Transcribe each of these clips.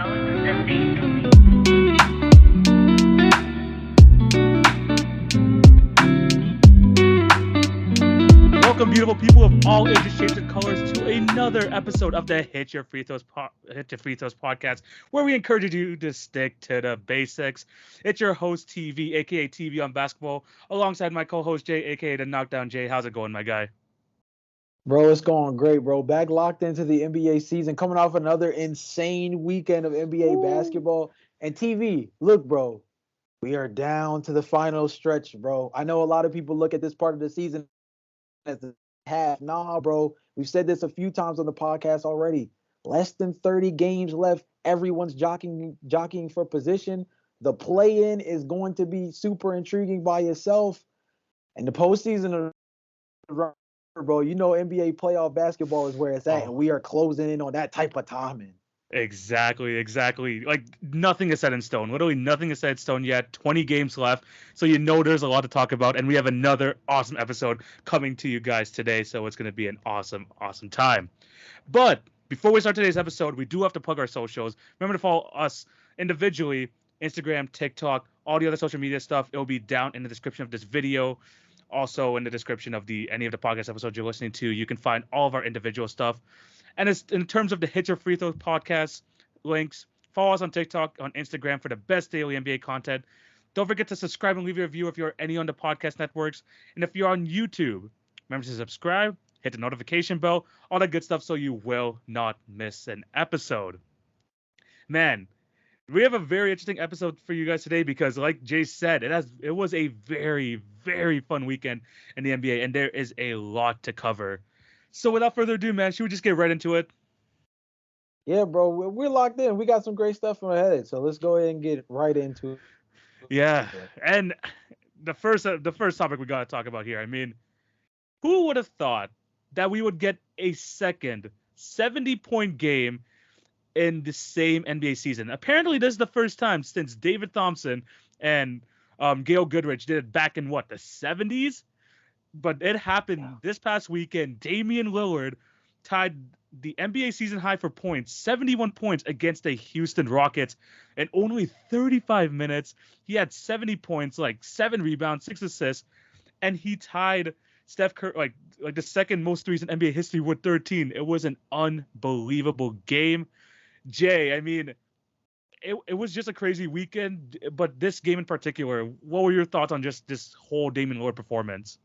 Welcome, beautiful people of all ages, shapes, and colors, to another episode of the Hit Your Free Throws podcast, where we encourage you to stick to the basics. It's your host TV, aka TV on basketball, alongside my co-host Jay, aka the Knockdown Jay. How's it going, my guy? Bro, it's going great, bro. Back locked into the NBA season, coming off another insane weekend of NBA basketball. And TV, look, bro, we are down to the final stretch, bro. I know a lot of people look at this part of the season as the half. Nah, bro. We've said this a few times on the podcast already. Less than 30 games left. Everyone's jockeying for position. The play-in is going to be super intriguing by itself. And the postseason, bro, you know NBA playoff basketball is where it's at, and we are closing in on that type of timing. Exactly. Like, nothing is set in stone. Literally nothing is set in stone yet. 20 games left. So you know there's a lot to talk about. And we have another awesome episode coming to you guys today. So it's going to be an awesome time. But before we start today's episode, we do have to plug our socials. Remember to follow us individually, Instagram, TikTok, all the other social media stuff. It will be down in the description of this video. Also in the description of any of the podcast episodes you're listening to. You can find all of our individual stuff. And it's, in terms of the Hit Your Free Throws podcast links, follow us on TikTok, on Instagram for the best daily NBA content. Don't forget to subscribe and leave a review if you're any on the podcast networks. And if you're on YouTube, remember to subscribe, hit the notification bell, all that good stuff so you will not miss an episode. Man, we have a very interesting episode for you guys today because, like Jay said, it was a very, very fun weekend in the NBA, and there is a lot to cover. So without further ado, man, should we just get right into it? Yeah, bro, we're locked in. We got some great stuff ahead, so let's go ahead and get right into it. Yeah, and the first topic we gotta talk about here. I mean, who would have thought that we would get a second 70-point game in the same NBA season? Apparently, this is the first time since David Thompson and Gail Goodrich did it back in the 70s. But it happened this past weekend. Damian Lillard tied the NBA season high for points, 71 points against the Houston Rockets in only 35 minutes. He had 70 points, like 7 rebounds, 6 assists, and he tied Steph Curry, like the second most threes in NBA history with 13. It was an unbelievable game. Jay, I mean, it was just a crazy weekend, but this game in particular, what were your thoughts on just this whole Damian Lillard performance?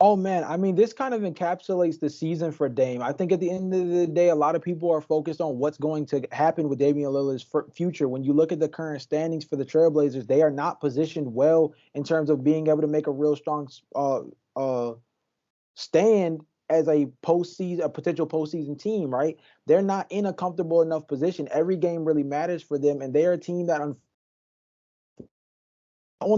Oh man, I mean, this kind of encapsulates the season for Dame. I think at the end of the day, a lot of people are focused on what's going to happen with Damian Lillard's future. When you look at the current standings for the Trailblazers, they are not positioned well in terms of being able to make a real strong stand as a potential postseason team, right? They're not in a comfortable enough position. Every game really matters for them, and they're a team that on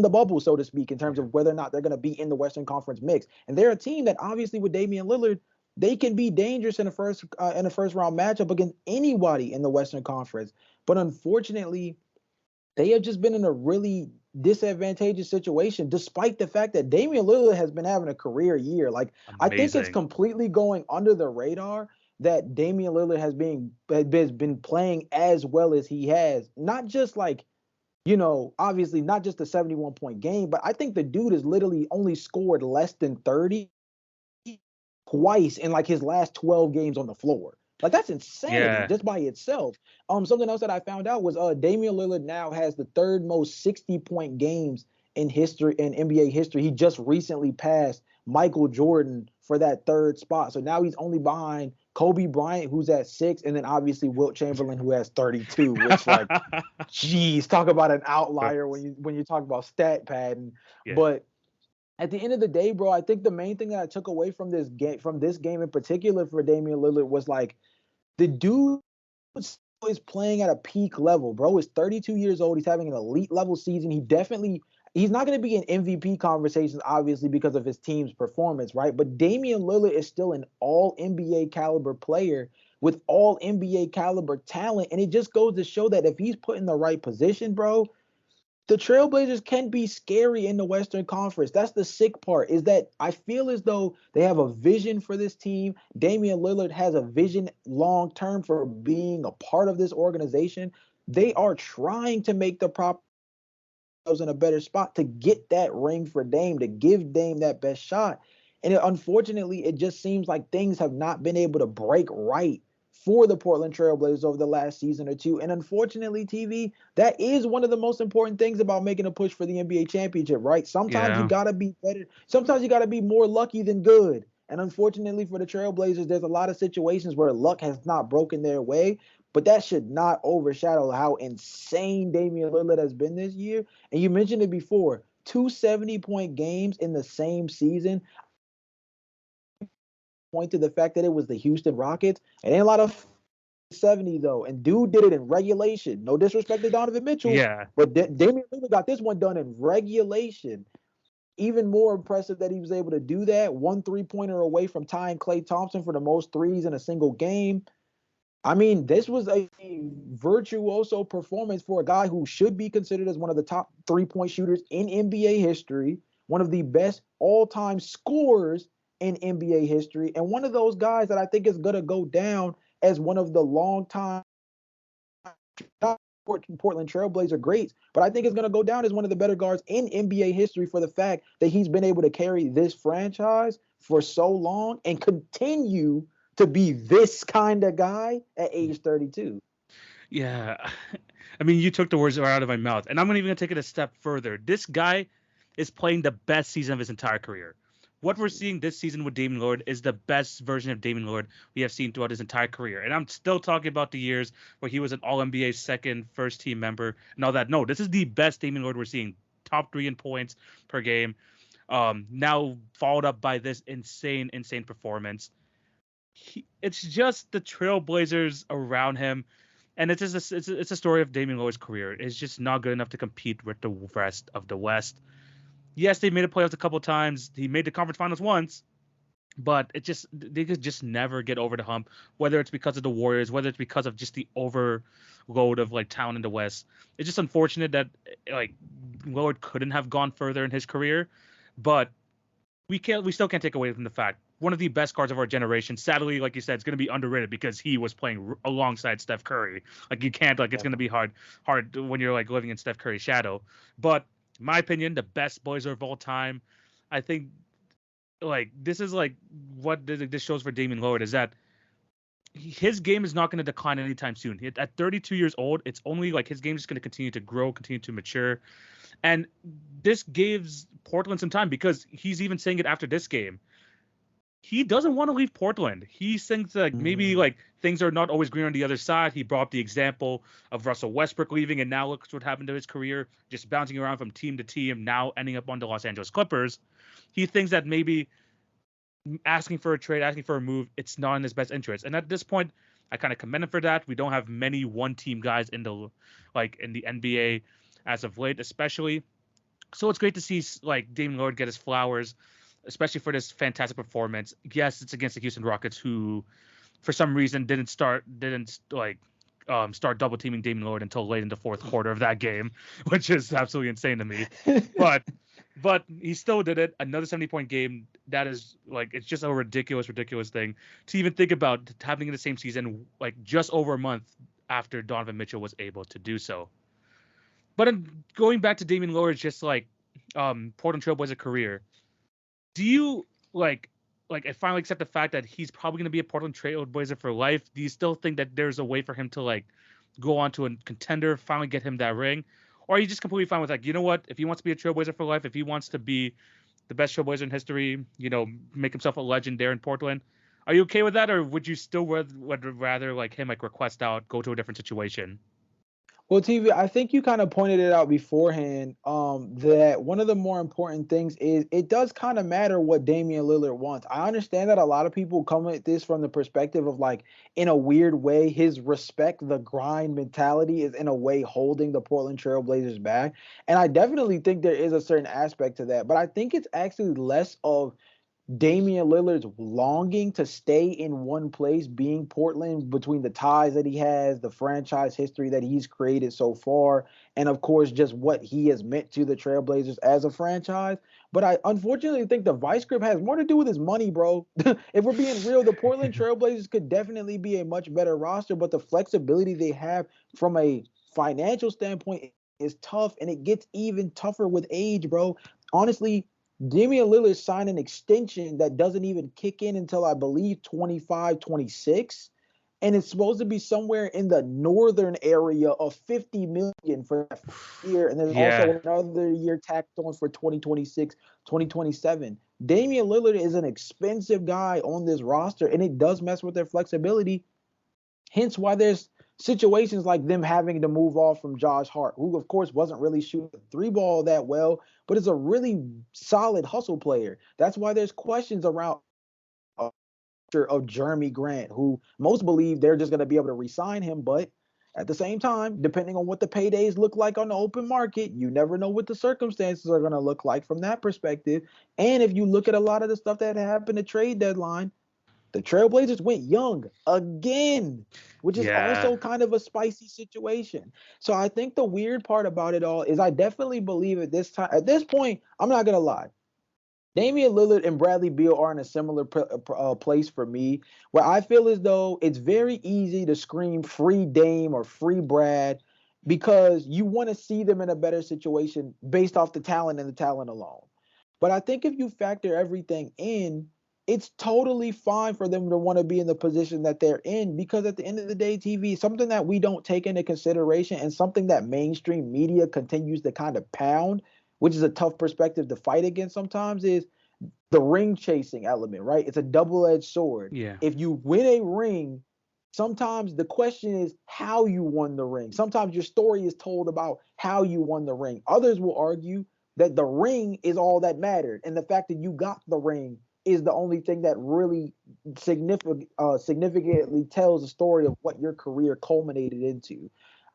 the bubble, so to speak, in terms of whether or not they're going to be in the Western Conference mix. And they're a team that obviously with Damian Lillard, they can be dangerous in a first round matchup against anybody in the Western Conference. But unfortunately, they have just been in a really disadvantageous situation, despite the fact that Damian Lillard has been having a career year. Like, amazing. I think it's completely going under the radar that Damian Lillard has been playing as well as he has. Not just like, you know, obviously not just a 71-point game, but I think the dude has literally only scored less than 30 twice in like his last 12 games on the floor. Like, that's insanity just by itself. Something else that I found out was Damian Lillard now has the third most 60-point games in NBA history. He just recently passed Michael Jordan for that third spot. So now he's only behind Kobe Bryant, who's at 6, and then obviously Wilt Chamberlain, who has 32, which, like, geez, talk about an outlier when you talk about stat padding. Yeah. But at the end of the day, bro, I think the main thing that I took away from this game in particular for Damian Lillard was, like, the dude is playing at a peak level. Bro is 32 years old. He's having an elite level season. He's not going to be in MVP conversations, obviously, because of his team's performance, right? But Damian Lillard is still an all NBA caliber player with all NBA caliber talent. And it just goes to show that if he's put in the right position, bro, the Trailblazers can be scary in the Western Conference. That's the sick part, is that I feel as though they have a vision for this team. Damian Lillard has a vision long-term for being a part of this organization. they are trying to make the proper in a better spot to get that ring for Dame, to give Dame that best shot. And unfortunately, it just seems like things have not been able to break right for the Portland Trailblazers over the last season or two. And unfortunately, TV, that is one of the most important things about making a push for the NBA championship, right? Sometimes you Yeah. got to be better. Sometimes you got to be more lucky than good. And unfortunately for the Trailblazers, there's a lot of situations where luck has not broken their way, but that should not overshadow how insane Damian Lillard has been this year. And you mentioned it before, 270-point games in the same season. Point to the fact that it was the Houston Rockets. It ain't a lot of 70 though, and dude did it in regulation. No disrespect to Donovan Mitchell, Yeah. but Damian Lillard got this one done in regulation. Even more impressive that he was able to do that. 1 3-pointer away from tying Klay Thompson for the most threes in a single game. I mean, this was a virtuoso performance for a guy who should be considered as one of the top 3-point shooters in NBA history, one of the best all-time scorers in NBA history, and one of those guys that I think is going to go down as one of the long-time Portland Trailblazer greats, but I think it's going to go down as one of the better guards in NBA history for the fact that he's been able to carry this franchise for so long and continue to be this kind of guy at age 32. Yeah. I mean, you took the words right out of my mouth. And I'm even going to take it a step further. This guy is playing the best season of his entire career. What we're seeing this season with Damian Lillard is the best version of Damian Lillard we have seen throughout his entire career. And I'm still talking about the years where he was an All-NBA second, first team member and all that. No, this is the best Damian Lillard we're seeing. Top 3 in points per game. Now followed up by this insane performance. It's just the Trailblazers around him. And it's just it's a story of Damian Lillard's career. It's just not good enough to compete with the rest of the West. Yes, they made the playoffs a couple times. He made the conference finals once, but they could just never get over the hump. Whether it's because of the Warriors, whether it's because of just the overload of like talent in the West. It's just unfortunate that like Lillard couldn't have gone further in his career, but we still can't take away from the fact one of the best guards of our generation. Sadly, like you said, it's going to be underrated because he was playing alongside Steph Curry. Like you can't it's going to be hard when you're like living in Steph Curry's shadow. But in my opinion, the best Blazer of all time. I think like this is like what this shows for Damian Lillard is that his game is not going to decline anytime soon. At 32 years old, it's only like his game is going to continue to grow, continue to mature. And this gives Portland some time because he's even saying it after this game. He doesn't want to leave Portland. He thinks that maybe like things are not always green on the other side. He brought up the example of Russell Westbrook leaving, and now look what happened to his career, just bouncing around from team to team, now ending up on the Los Angeles Clippers. He thinks that maybe asking for a trade, asking for a move, it's not in his best interest. And at this point, I kind of commend him for that. We don't have many one-team guys in the NBA as of late, especially. So it's great to see like Damian Lillard get his flowers, especially for this fantastic performance. Yes, it's against the Houston Rockets, who, for some reason, didn't start double teaming Damian Lillard until late in the fourth quarter of that game, which is absolutely insane to me. But he still did it. Another 70-point game. That is like it's just a ridiculous thing to even think about happening in the same season, like just over a month after Donovan Mitchell was able to do so. But going back to Damian Lillard's just like Portland Trailblazer career, do you like I finally accept the fact that he's probably going to be a Portland Trailblazer for life? Do you still think that there's a way for him to like go on to a contender, finally get him that ring? Or are you just completely fine with like, you know what, if he wants to be a Trailblazer for life, if he wants to be the best Trailblazer in history, make himself a legend there in Portland, are you okay with that? Or would you still would rather like him like request out, go to a different situation? Well, TV, I think you kind of pointed it out beforehand, that one of the more important things is it does kind of matter what Damian Lillard wants. I understand that a lot of people come at this from the perspective of like, in a weird way, his respect the grind mentality is in a way holding the Portland Trailblazers back. And I definitely think there is a certain aspect to that, but I think it's actually less of Damian Lillard's longing to stay in one place, being Portland, between the ties that he has, the franchise history that he's created so far, and of course, just what he has meant to the Trailblazers as a franchise. But I unfortunately think the vice grip has more to do with his money, bro. If we're being real, the Portland Trailblazers could definitely be a much better roster, but the flexibility they have from a financial standpoint is tough, and it gets even tougher with age, bro. Honestly, Damian Lillard signed an extension that doesn't even kick in until I believe 25, 26. And it's supposed to be somewhere in the northern area of 50 million for that year. And there's Yeah. also another year tacked on for 2026, 2027. Damian Lillard is an expensive guy on this roster, and it does mess with their flexibility. Hence why there's situations like them having to move off from Josh Hart, who of course wasn't really shooting the three ball that well, but is a really solid hustle player. That's why there's questions around of Jeremy Grant, who most believe they're just going to be able to re-sign him, but at the same time, depending on what the paydays look like on the open market, you never know what the circumstances are going to look like from that perspective. And if you look at a lot of the stuff that happened at trade deadline, the Trailblazers went young again, which is Yeah. also kind of a spicy situation. So I think the weird part about it all is I definitely believe at this point, I'm not gonna lie. Damian Lillard and Bradley Beal are in a similar place for me, where I feel as though it's very easy to scream free Dame or free Brad because you want to see them in a better situation based off the talent and the talent alone. But I think if you factor everything in, it's totally fine for them to want to be in the position that they're in because at the end of the day, TV, something that we don't take into consideration and something that mainstream media continues to kind of pound, which is a tough perspective to fight against sometimes, is the ring chasing element, right? It's a double-edged sword. Yeah. If you win a ring, sometimes the question is how you won the ring. Sometimes your story is told about how you won the ring. Others will argue that the ring is all that mattered, and the fact that you got the ring is the only thing that really significantly tells the story of what your career culminated into.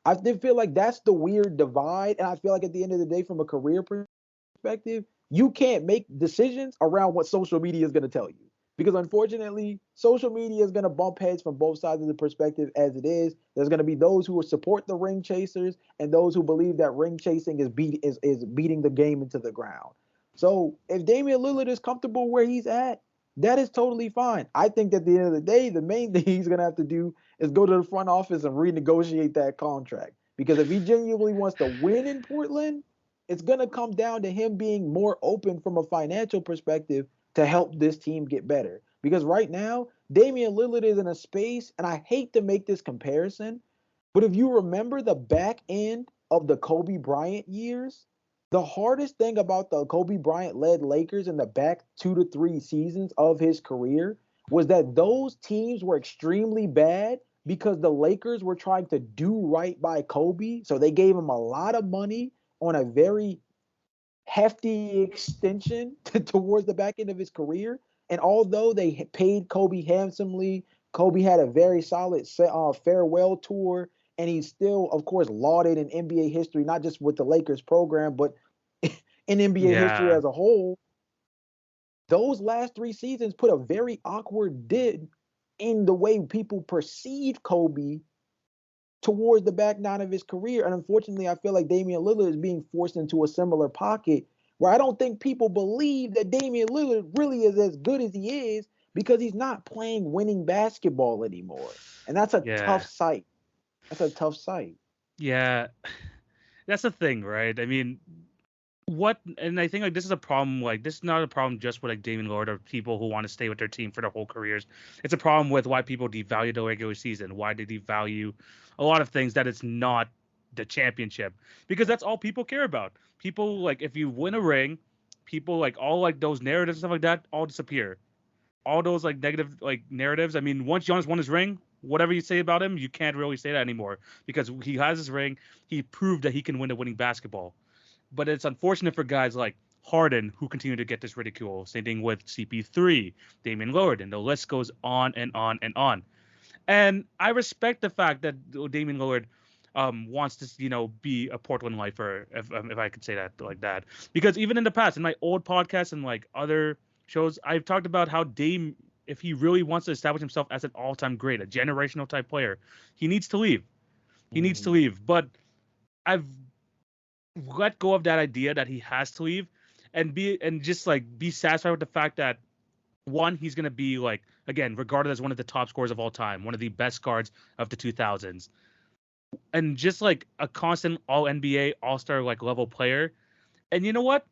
I feel like that's the weird divide, and I feel like at the end of the day, from a career perspective, you can't make decisions around what social media is going to tell you. Because unfortunately, social media is going to bump heads from both sides of the perspective as it is. There's going to be those who will support the ring chasers and those who believe that ring chasing is beating the game into the ground. So if Damian Lillard is comfortable where he's at, that is totally fine. I think at the end of the day, the main thing he's going to have to do is go to the front office and renegotiate that contract. Because if he genuinely wants to win in Portland, it's going to come down to him being more open from a financial perspective to help this team get better. Because right now, Damian Lillard is in a space, and I hate to make this comparison, but if you remember the back end of the Kobe Bryant years, the hardest thing about the Kobe Bryant led Lakers in the back 2 to 3 seasons of his career was that those teams were extremely bad because the Lakers were trying to do right by Kobe. So they gave him a lot of money on a very hefty extension towards the back end of his career. And although they paid Kobe handsomely, Kobe had a very solid farewell tour, and he's still, of course, lauded in NBA history, not just with the Lakers program, but in NBA history Yeah. as a whole. Those last 3 seasons put a very awkward dip in the way people perceive Kobe towards the back nine of his career. And unfortunately, I feel like Damian Lillard is being forced into a similar pocket where I don't think people believe that Damian Lillard really is as good as he is because he's not playing winning basketball anymore. And that's a Yeah. tough sight. That's a tough sight. Yeah. That's the thing, right? I mean, and I think like this is a problem. Like this is not a problem just with like Damian Lillard or people who want to stay with their team for their whole careers. It's a problem with why people devalue the regular season. Why they devalue a lot of things that it's not the championship because that's all people care about. People like if you win a ring, people like all like those narratives and stuff like that all disappear. All those like negative like narratives. I mean, once Giannis won his ring, whatever you say about him, you can't really say that anymore because he has his ring. He proved that he can win a winning basketball. But it's unfortunate for guys like Harden who continue to get this ridicule. Same thing with CP3, Damian Lillard, and the list goes on and on and on. And I respect the fact that Damian Lillard wants to, be a Portland lifer, if I could say that like that. Because even in the past, in my old podcasts and like other shows, I've talked about how Dame, if he really wants to establish himself as an all-time great, a generational type player, he needs to leave. He needs to Mm. leave. But I've let go of that idea that he has to leave and just like be satisfied with the fact that one, he's gonna be like again regarded as one of the top scorers of all time, one of the best guards of the 2000s. and just like a constant all NBA, all-star like level player. And you know what?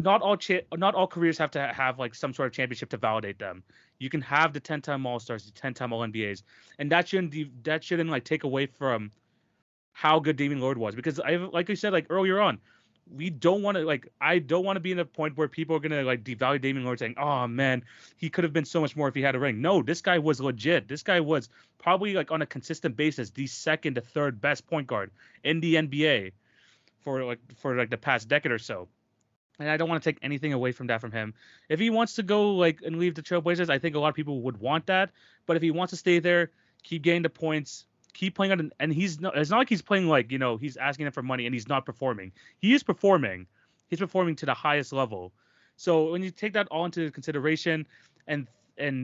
Not all careers have to have like some sort of championship to validate them. You can have the 10-time All-Stars, the 10-time All-NBAs, and that shouldn't like take away from how good Damian Lillard was, because I like I said like earlier on, we don't want to like I don't want to be in a point where people are gonna like devalue Damian Lillard saying, "Oh man, he could have been so much more if he had a ring." No, this guy was legit. This guy was probably like on a consistent basis the second to third best point guard in the NBA for the past decade or so. And I don't want to take anything away from that from him. If he wants to go like and leave the Trailblazers, I think a lot of people would want that. But if he wants to stay there, keep getting the points, keep playing on, and he's not. It's not like he's playing like he's asking them for money and he's not performing. He is performing. He's performing to the highest level. So when you take that all into consideration and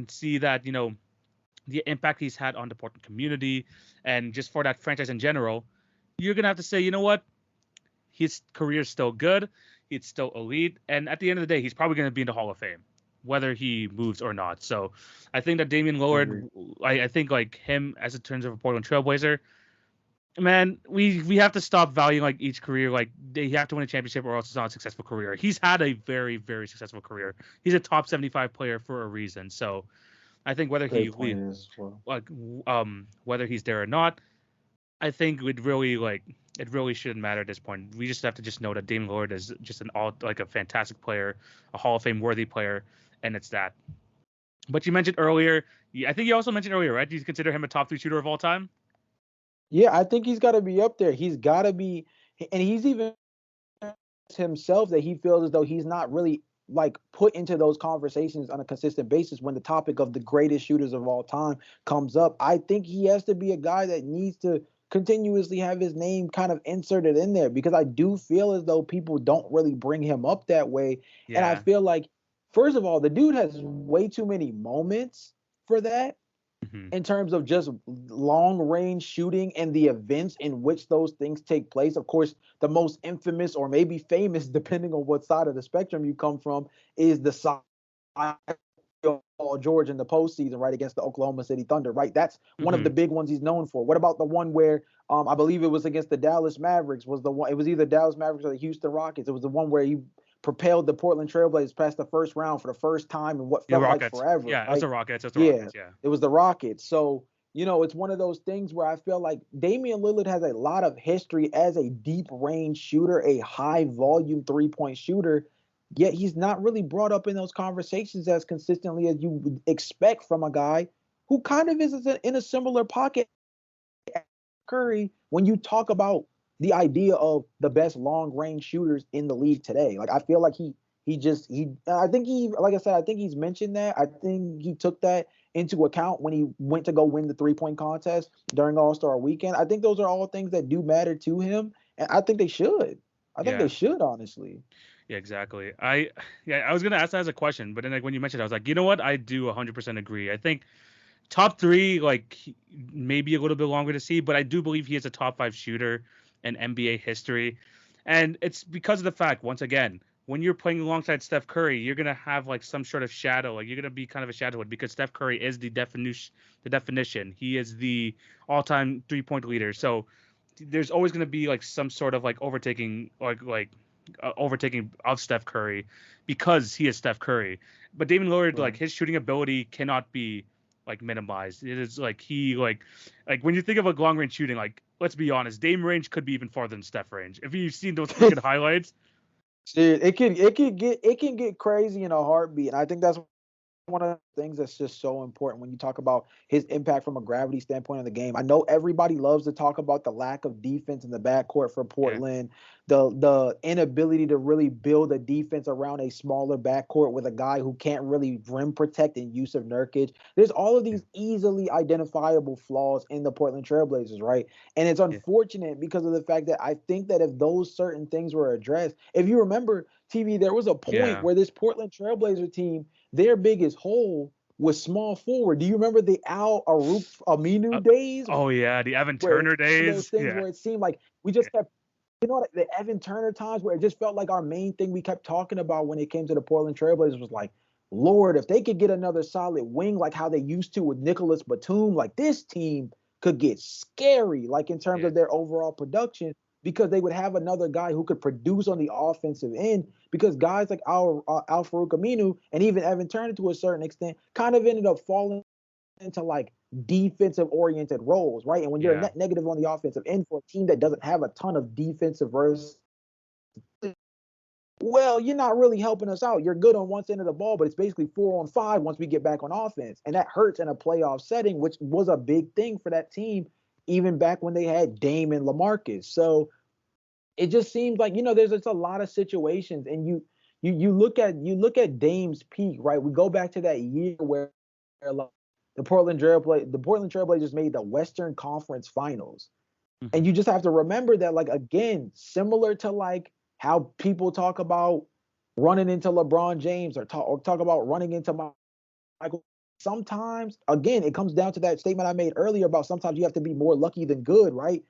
see that the impact he's had on the Portland community and just for that franchise in general, you're gonna have to say, you know what, his career's still good. It's still elite. And at the end of the day, he's probably going to be in the Hall of Fame, whether he moves or not. So I think that Damian Lillard, I think like him as in terms of a Portland Trailblazer, man, we have to stop valuing like each career. Like they have to win a championship or else it's not a successful career. He's had a very, very successful career. He's a top 75 player for a reason. So I think like whether he's there or not, I think it really shouldn't matter at this point. We just have to just know that Damian Lillard is just a fantastic player, a Hall of Fame worthy player, and it's that. But you mentioned earlier, I think you also mentioned earlier, right? Do you consider him a top 3 shooter of all time? Yeah, I think he's got to be up there. He's got to be, and he's even himself that he feels as though he's not really like put into those conversations on a consistent basis when the topic of the greatest shooters of all time comes up. I think he has to be a guy that needs to continuously have his name kind of inserted in there, because I do feel as though people don't really bring him up that way. And I Yeah. feel like, first of all, the dude has way too many moments for that Hmm. in terms of just long range shooting and the events in which those things take place. Of course, the most infamous or maybe famous, depending on what side of the spectrum you come from, is the side of Paul George in the postseason, right, against the Oklahoma City Thunder, right? That's one of Hmm. the big ones he's known for. What about the one where I believe it was against the Dallas Mavericks? Was the one? It was either Dallas Mavericks or the Houston Rockets. It was the one where he propelled the Portland Trailblazers past the first round for the first time in what The felt like Rockets. forever, Yeah, it was right? the Rockets. It was the Yeah, Rockets. Yeah. it was the Rockets. So, it's one of those things where I feel like Damian Lillard has a lot of history as a deep range shooter, a high volume 3-point shooter, yet he's not really brought up in those conversations as consistently as you would expect from a guy who kind of is in a similar pocket as Curry when you talk about the idea of the best long range shooters in the league today. Like I feel like he I think he like I said, I think he's mentioned that. I think he took that into account when he went to go win the 3-point contest during All-Star weekend. I think those are all things that do matter to him, and I think they should. I think they Yeah. should, honestly. Yeah, exactly. I was gonna ask that as a question, but then like when you mentioned it, I was like, you know what? I do 100% agree. I think top three, like maybe a little bit longer to see, but I do believe he is a top 5 shooter in NBA history, and it's because of the fact, once again, when you're playing alongside Steph Curry, you're gonna have like some sort of shadow, like you're gonna be kind of a shadowhood because Steph Curry is the definition. The definition. He is the all-time 3-point leader. So there's always gonna be like some sort of like overtaking, overtaking of Steph Curry because he is Steph Curry. But Damian Lillard, like Right. his shooting ability cannot be like minimized. It is like he like when you think of like long range shooting, like let's be honest, Dame range could be even farther than Steph range. If you've seen those freaking highlights, Dude, it can get crazy in a heartbeat. And I think that's one of the things that's just so important when you talk about his impact from a gravity standpoint in the game. I know everybody loves to talk about the lack of defense in the backcourt for yeah, Portland, the inability to really build a defense around a smaller backcourt with a guy who can't really rim protect in Yusuf Nurkic. There's all of yeah, these easily identifiable flaws in the Portland Trailblazers, right? And it's yeah, unfortunate because of the fact that I think that if those certain things were addressed, if you remember, TV, there was a point yeah. where this Portland Trailblazer team, their biggest hole was small forward. Do you remember the Al Aruf Uh, Aminu days oh yeah, the Evan where it Turner was one of those days. things Yeah, where it seemed like we just kept, the Evan Turner times where it just felt like our main thing we kept talking about when it came to the Portland Trailblazers was like, Lord, if they could get another solid wing like how they used to with Nicholas Batum, like this team could get scary, like in terms Yeah. of their overall production, because they would have another guy who could produce on the offensive end. Because guys like Al Farouk Aminu and even Evan Turner to a certain extent kind of ended up falling into like defensive oriented roles, right? And when you're a Yeah. net negative on the offensive end for a team that doesn't have a ton of defensive versatility, well, you're not really helping us out. You're good on one end of the ball, but it's basically 4-on-5 once we get back on offense. And that hurts in a playoff setting, which was a big thing for that team, even back when they had Dame and LaMarcus. So it just seems like, there's just a lot of situations. And you look at Dame's peak, right? We go back to that year where like, the Portland Trailblazers made the Western Conference Finals. Mm-hmm. And you just have to remember that, like, again, similar to like how people talk about running into LeBron James or talk about running into Michael. Sometimes, again, it comes down to that statement I made earlier about sometimes you have to be more lucky than good, right?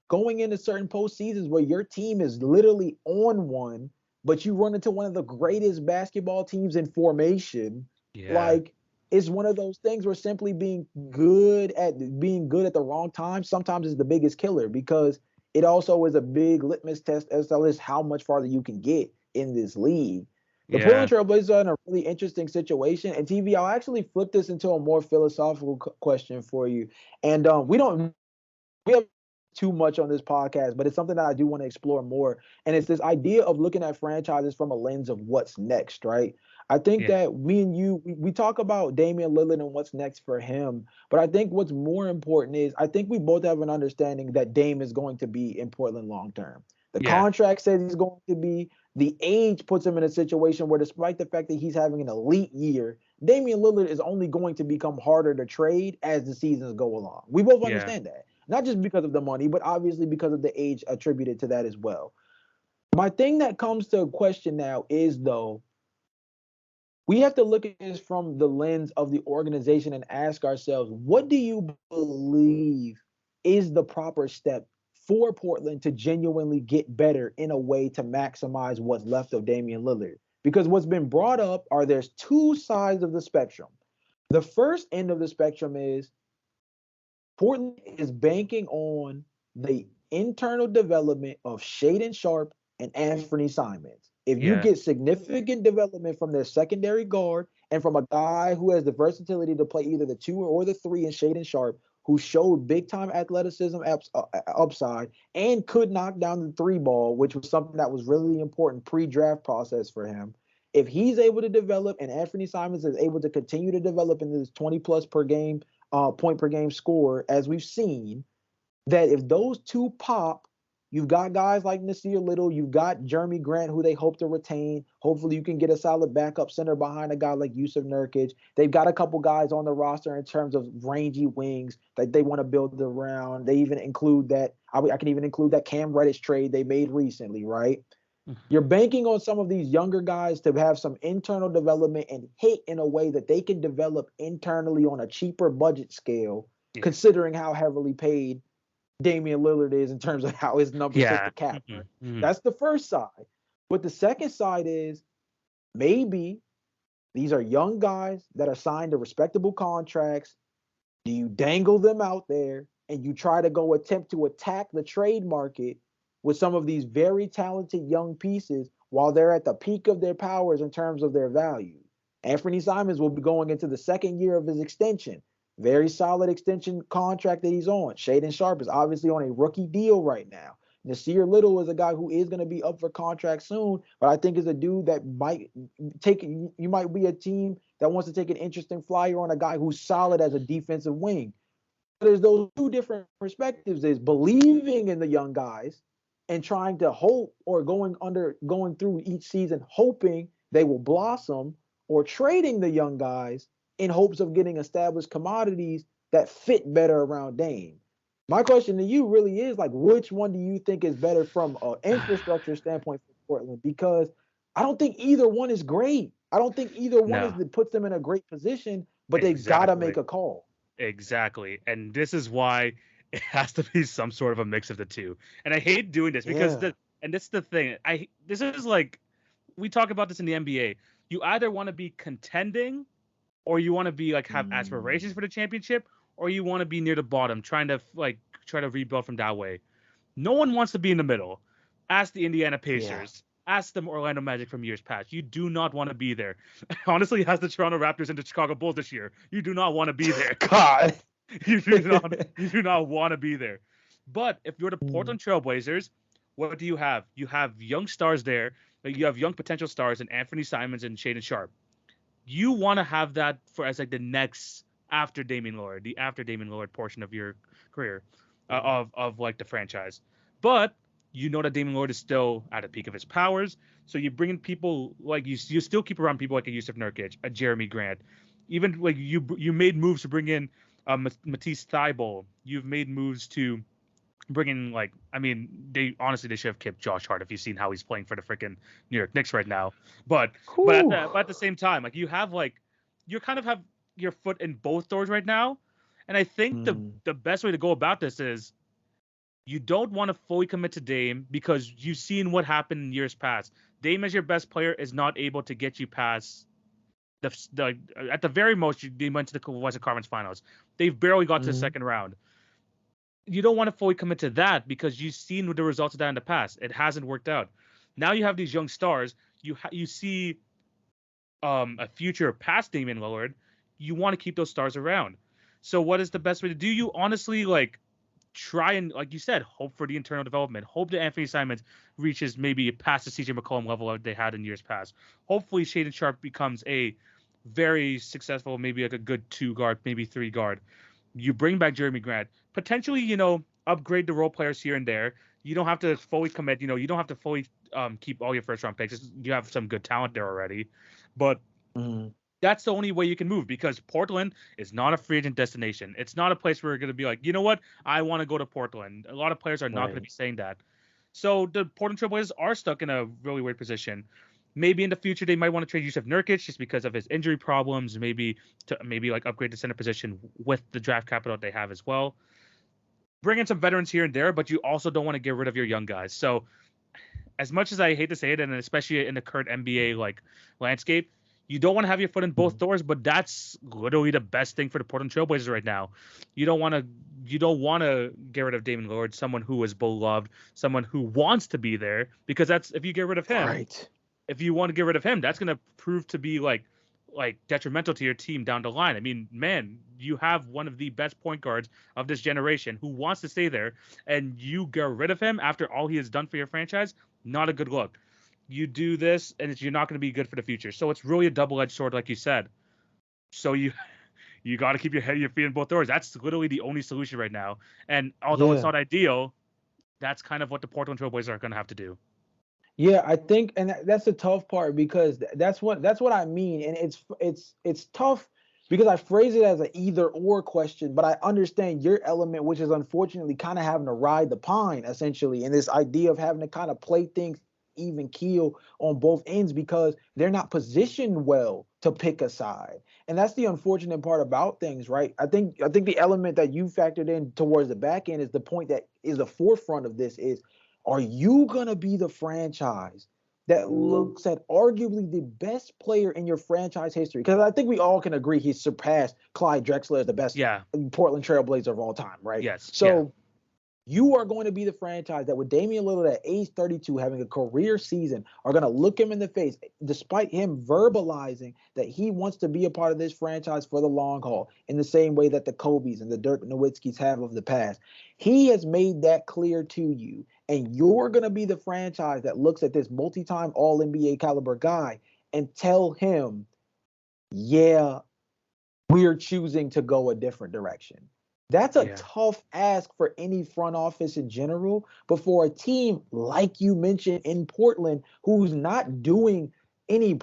Going into certain postseasons where your team is literally on one, but you run into one of the greatest basketball teams in formation, Yeah. like it's one of those things where simply being good at the wrong time sometimes is the biggest killer, because it also is a big litmus test as to how much farther you can get in this league. The Yeah. Portland Trailblazers are in a really interesting situation. And TV, I'll actually flip this into a more philosophical question for you. And we have too much on this podcast, but it's something that I do want to explore more. And it's this idea of looking at franchises from a lens of what's next, right? I think Yeah. that me and you, we talk about Damian Lillard and what's next for him. But I think what's more important is I think we both have an understanding that Dame is going to be in Portland long term. The Yeah. contract says he's going to be. The age puts him in a situation where, despite the fact that he's having an elite year, Damian Lillard is only going to become harder to trade as the seasons go along. We both Yeah. understand that. Not just because of the money, but obviously because of the age attributed to that as well. My thing that comes to question now is, though, we have to look at this from the lens of the organization and ask ourselves, what do you believe is the proper step for Portland to genuinely get better in a way to maximize what's left of Damian Lillard? Because what's been brought up are there's two sides of the spectrum. The first end of the spectrum is Portland is banking on the internal development of Shaden Sharp and Anthony Simons. If you Yeah. get significant development from their secondary guard and from a guy who has the versatility to play either the 2 or the 3 in Shaden Sharp, who showed big time athleticism upside and could knock down the 3 ball, which was something that was really important pre-draft process for him. If he's able to develop and Anthony Simons is able to continue to develop into this 20 plus per game point per game score, as we've seen, that if those two pop, you've got guys like Nasir Little, you've got Jeremy Grant, who they hope to retain. Hopefully, you can get a solid backup center behind a guy like Yusuf Nurkic. They've got a couple guys on the roster in terms of rangy wings that they want to build around. They even include that. I can even include that Cam Reddish trade they made recently, right? You're banking on some of these younger guys to have some internal development and hit in a way that they can develop internally on a cheaper budget scale, Yeah. considering how heavily paid Damian Lillard is in terms of how his numbers hit Yeah. the cap. Mm-hmm. Right? Mm-hmm. That's the first side. But the second side is maybe these are young guys that are signed to respectable contracts. Do you dangle them out there and you try to go attempt to attack the trade market with some of these very talented young pieces while they're at the peak of their powers in terms of their value? Anthony Simons will be going into the second year of his extension. Very solid extension contract that he's on. Shaden Sharp is obviously on a rookie deal right now. Nasir Little is a guy who is going to be up for contract soon, but I think is a dude that might you might be a team that wants to take an interesting flyer on a guy who's solid as a defensive wing. There's those two different perspectives: is believing in the young guys and trying to hope, or going through each season hoping they will blossom, or trading the young guys in hopes of getting established commodities that fit better around Dame. My question to you really is, like, which one do you think is better from an infrastructure standpoint for Portland? Because I don't think either one is great. I don't think either one No. is that puts them in a great position, but they gotta Exactly. make a call. Exactly. And this is why it has to be some sort of a mix of the two. And I hate doing this because Yeah. this is the thing. This is like we talk about this in the NBA. You either want to be contending or you want to be like have Mm. aspirations for the championship, or you want to be near the bottom, trying to try to rebuild from that way. No one wants to be in the middle. Ask the Indiana Yeah. Pacers. Ask the Orlando Magic from years past. You do not want to be there. Honestly, ask the Toronto Raptors and the Chicago Bulls this year. You do not want to be there. God. You do not. You do not want to be there. But if you're the Mm, Portland Trailblazers, what do you have? You have young stars there. You have young potential stars in Anthony Simons and Shaden Sharp. You want to have that for as like the next after Damian Lillard, the after Damian Lillard portion of your career, mm, of like the franchise. But you know that Damian Lillard is still at the peak of his powers, so you bring in people like you still keep around people like a Yusuf Nurkic, a Jeremy Grant, even like you made moves to bring in Matisse Thybulle. You've made moves to bringing like I mean they should have kept Josh Hart if you've seen how he's playing for the freaking New York Knicks right now. whew, But at the same time, like you kind of have your foot in both doors right now. And I think mm, the best way to go about this is you don't want to fully commit to Dame because you've seen what happened in years past. Dame as your best player is not able to get you past the at the very most they went to the Western Conference Finals. They've barely got to the mm, second round. You don't want to fully commit to that because you've seen the results of that in the past. It hasn't worked out. Now you have these young stars. You see a future past Damian Lillard. You want to keep those stars around. So what is the best way to do? You honestly like try and like you said, hope for the internal development. Hope that Anthony Simons reaches maybe past the CJ McCollum level that they had in years past. Hopefully Shaden Sharp becomes a very successful, maybe like a good 2 guard, maybe 3 guard. You bring back Jeremy Grant, potentially, upgrade the role players here and there. You don't have to fully commit. You don't have to fully keep all your first round picks. You have some good talent there already, but mm, that's the only way you can move because Portland is not a free agent destination. It's not a place where you're going to be like, you know what, I want to go to Portland. A lot of players are not going to right. be saying that. So the Portland Trailblazers are stuck in a really weird position. Maybe in the future they might want to trade Yusuf Nurkic just because of his injury problems. Maybe like upgrade the center position with the draft capital they have as well. Bring in some veterans here and there, but you also don't want to get rid of your young guys. So as much as I hate to say it, and especially in the current NBA like landscape, you don't want to have your foot in both Mm, doors. But that's literally the best thing for the Portland Trailblazers right now. You don't want to you don't want to get rid of Damian Lillard, someone who is beloved, someone who wants to be there, because that's if you get rid of him, right. if you want to get rid of him, that's going to prove to be like detrimental to your team down the line. I mean, man, you have one of the best point guards of this generation who wants to stay there, and you get rid of him after all he has done for your franchise. Not a good look. You do this, and you're not going to be good for the future. So it's really a double-edged sword, like you said. So you got to keep your feet in both doors. That's literally the only solution right now. And although it's Yeah. not ideal, that's kind of what the Portland Trailblazers are going to have to do. Yeah, I think, and that's the tough part because that's what I mean, and it's tough because I phrase it as an either or question, but I understand your element, which is unfortunately kind of having to ride the pine essentially, and this idea of having to kind of play things even keel on both ends because they're not positioned well to pick a side, and that's the unfortunate part about things, right? I think the element that you factored in towards the back end is the point that is the forefront of this is are you going to be the franchise that looks at arguably the best player in your franchise history? Because I think we all can agree he's surpassed Clyde Drexler as the best Yeah. Portland Trailblazer of all time, right? Yes. Yeah. So you are going to be the franchise that with Damian Lillard at age 32 having a career season are going to look him in the face despite him verbalizing that he wants to be a part of this franchise for the long haul in the same way that the Kobe's and the Dirk Nowitzki's have of the past. He has made that clear to you, and you're going to be the franchise that looks at this multi-time all NBA caliber guy and tell him, yeah, we're choosing to go a different direction. That's a Yeah. tough ask for any front office in general, but for a team like you mentioned in Portland, who's not doing no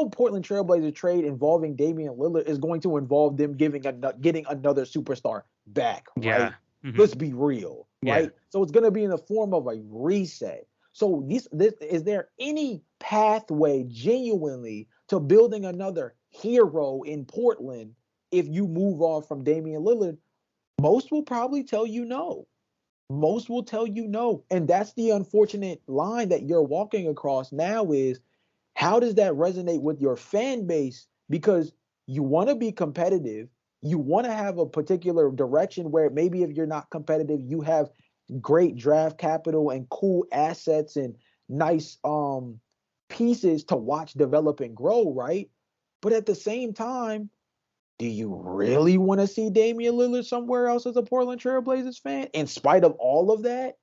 Portland Trailblazer trade involving Damian Lillard is going to involve them getting another superstar back, Yeah. right? Hmm. Let's be real, Yeah. right? So it's going to be in the form of a reset. So this is there any pathway genuinely to building another hero in Portland if you move off from Damian Lillard? Most will probably tell you no. Most will tell you no. And that's the unfortunate line that you're walking across now is how does that resonate with your fan base? Because you want to be competitive. you want to have a particular direction where maybe if you're not competitive, you have great draft capital and cool assets and nice pieces to watch develop and grow, right? But at the same time, do you really want to see Damian Lillard somewhere else as a Portland Trailblazers fan? In spite of all of that,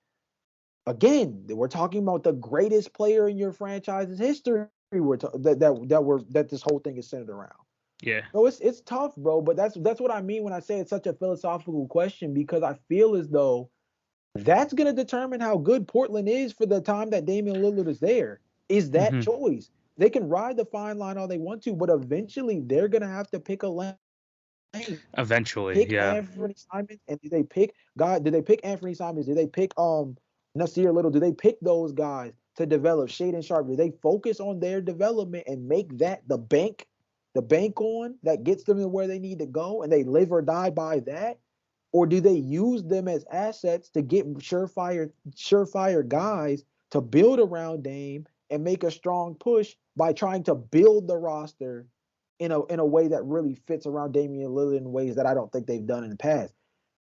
again, we're talking about the greatest player in your franchise's history. That this whole thing is centered around. Yeah. So it's tough, bro. But that's what I mean when I say it's such a philosophical question, because I feel as though that's going to determine how good Portland is for the time that Damian Lillard is there. Is that Mm-hmm. choice? They can ride the fine line all they want to, but eventually they're going to have to pick a lane. Eventually, Pick yeah. Anthony Simons, and did they pick God? Did they pick Anthony Simons? Did they pick Nasir Little? Do they pick those guys to develop Shaden Sharp? Do they focus on their development and make that the bank on that gets them to where they need to go, and they live or die by that? Or do they use them as assets to get surefire guys to build around Dame and make a strong push by trying to build the roster in a way that really fits around Damian Lillard in ways that I don't think they've done in the past?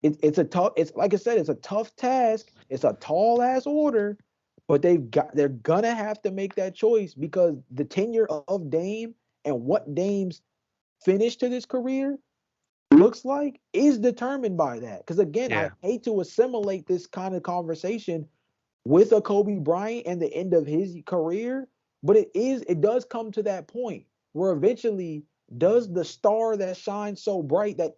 It's like I said, it's a tough task. It's a tall ass order, but they're gonna have to make that choice, because the tenure of Dame and what Dame's finish to this career looks like is determined by that. Because again, Yeah. I hate to assimilate this kind of conversation with a Kobe Bryant and the end of his career, but it does come to that point where eventually does the star that shines so bright that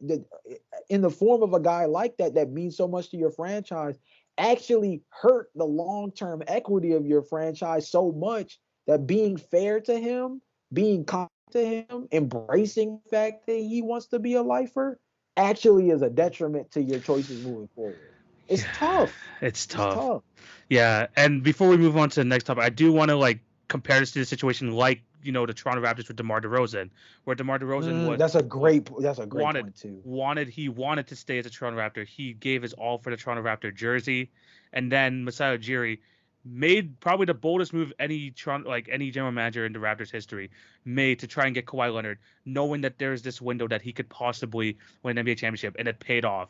in the form of a guy like that means so much to your franchise actually hurt the long-term equity of your franchise so much that being fair to him, being kind to him, embracing the fact that he wants to be a lifer actually is a detriment to your choices moving forward. It's Yeah. tough. It's It's tough. tough. Yeah, and before we move on to the next topic, I do want to like compare this to the situation like the Toronto Raptors with DeMar DeRozan, where DeMar DeRozan That's a great wanted point too. wanted to stay as a Toronto Raptor. He gave his all for the Toronto Raptor jersey, and then Masai Ujiri made probably the boldest move any any general manager in the Raptors history made to try and get Kawhi Leonard, knowing that there's this window that he could possibly win an NBA championship, and it paid off.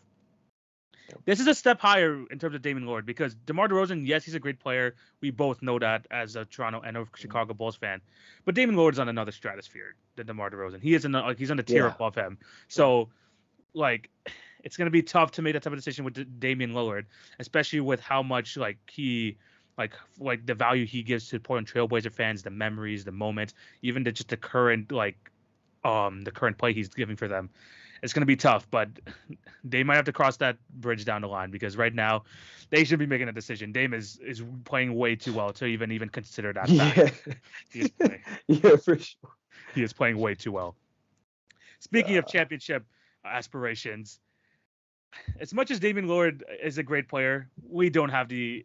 This is a step higher in terms of Damian Lillard, because DeMar DeRozan, yes, he's a great player. We both know that as a Toronto and a Chicago Bulls fan. But Damian Lillard's on another stratosphere than DeMar DeRozan. He is he's on a tier Yeah. above him. So like it's gonna be tough to make that type of decision with Damian Lillard, especially with how much he like the value he gives to Portland Trailblazer fans, the memories, the moments, even just the current the current play he's giving for them. It's going to be tough, but they might have to cross that bridge down the line, because right now they should be making a decision. Dame is playing way too well to even consider that fact. Yeah. Playing, Yeah, for sure. he is playing way too well. Speaking of championship aspirations, as much as Damian Lillard is a great player, we don't have the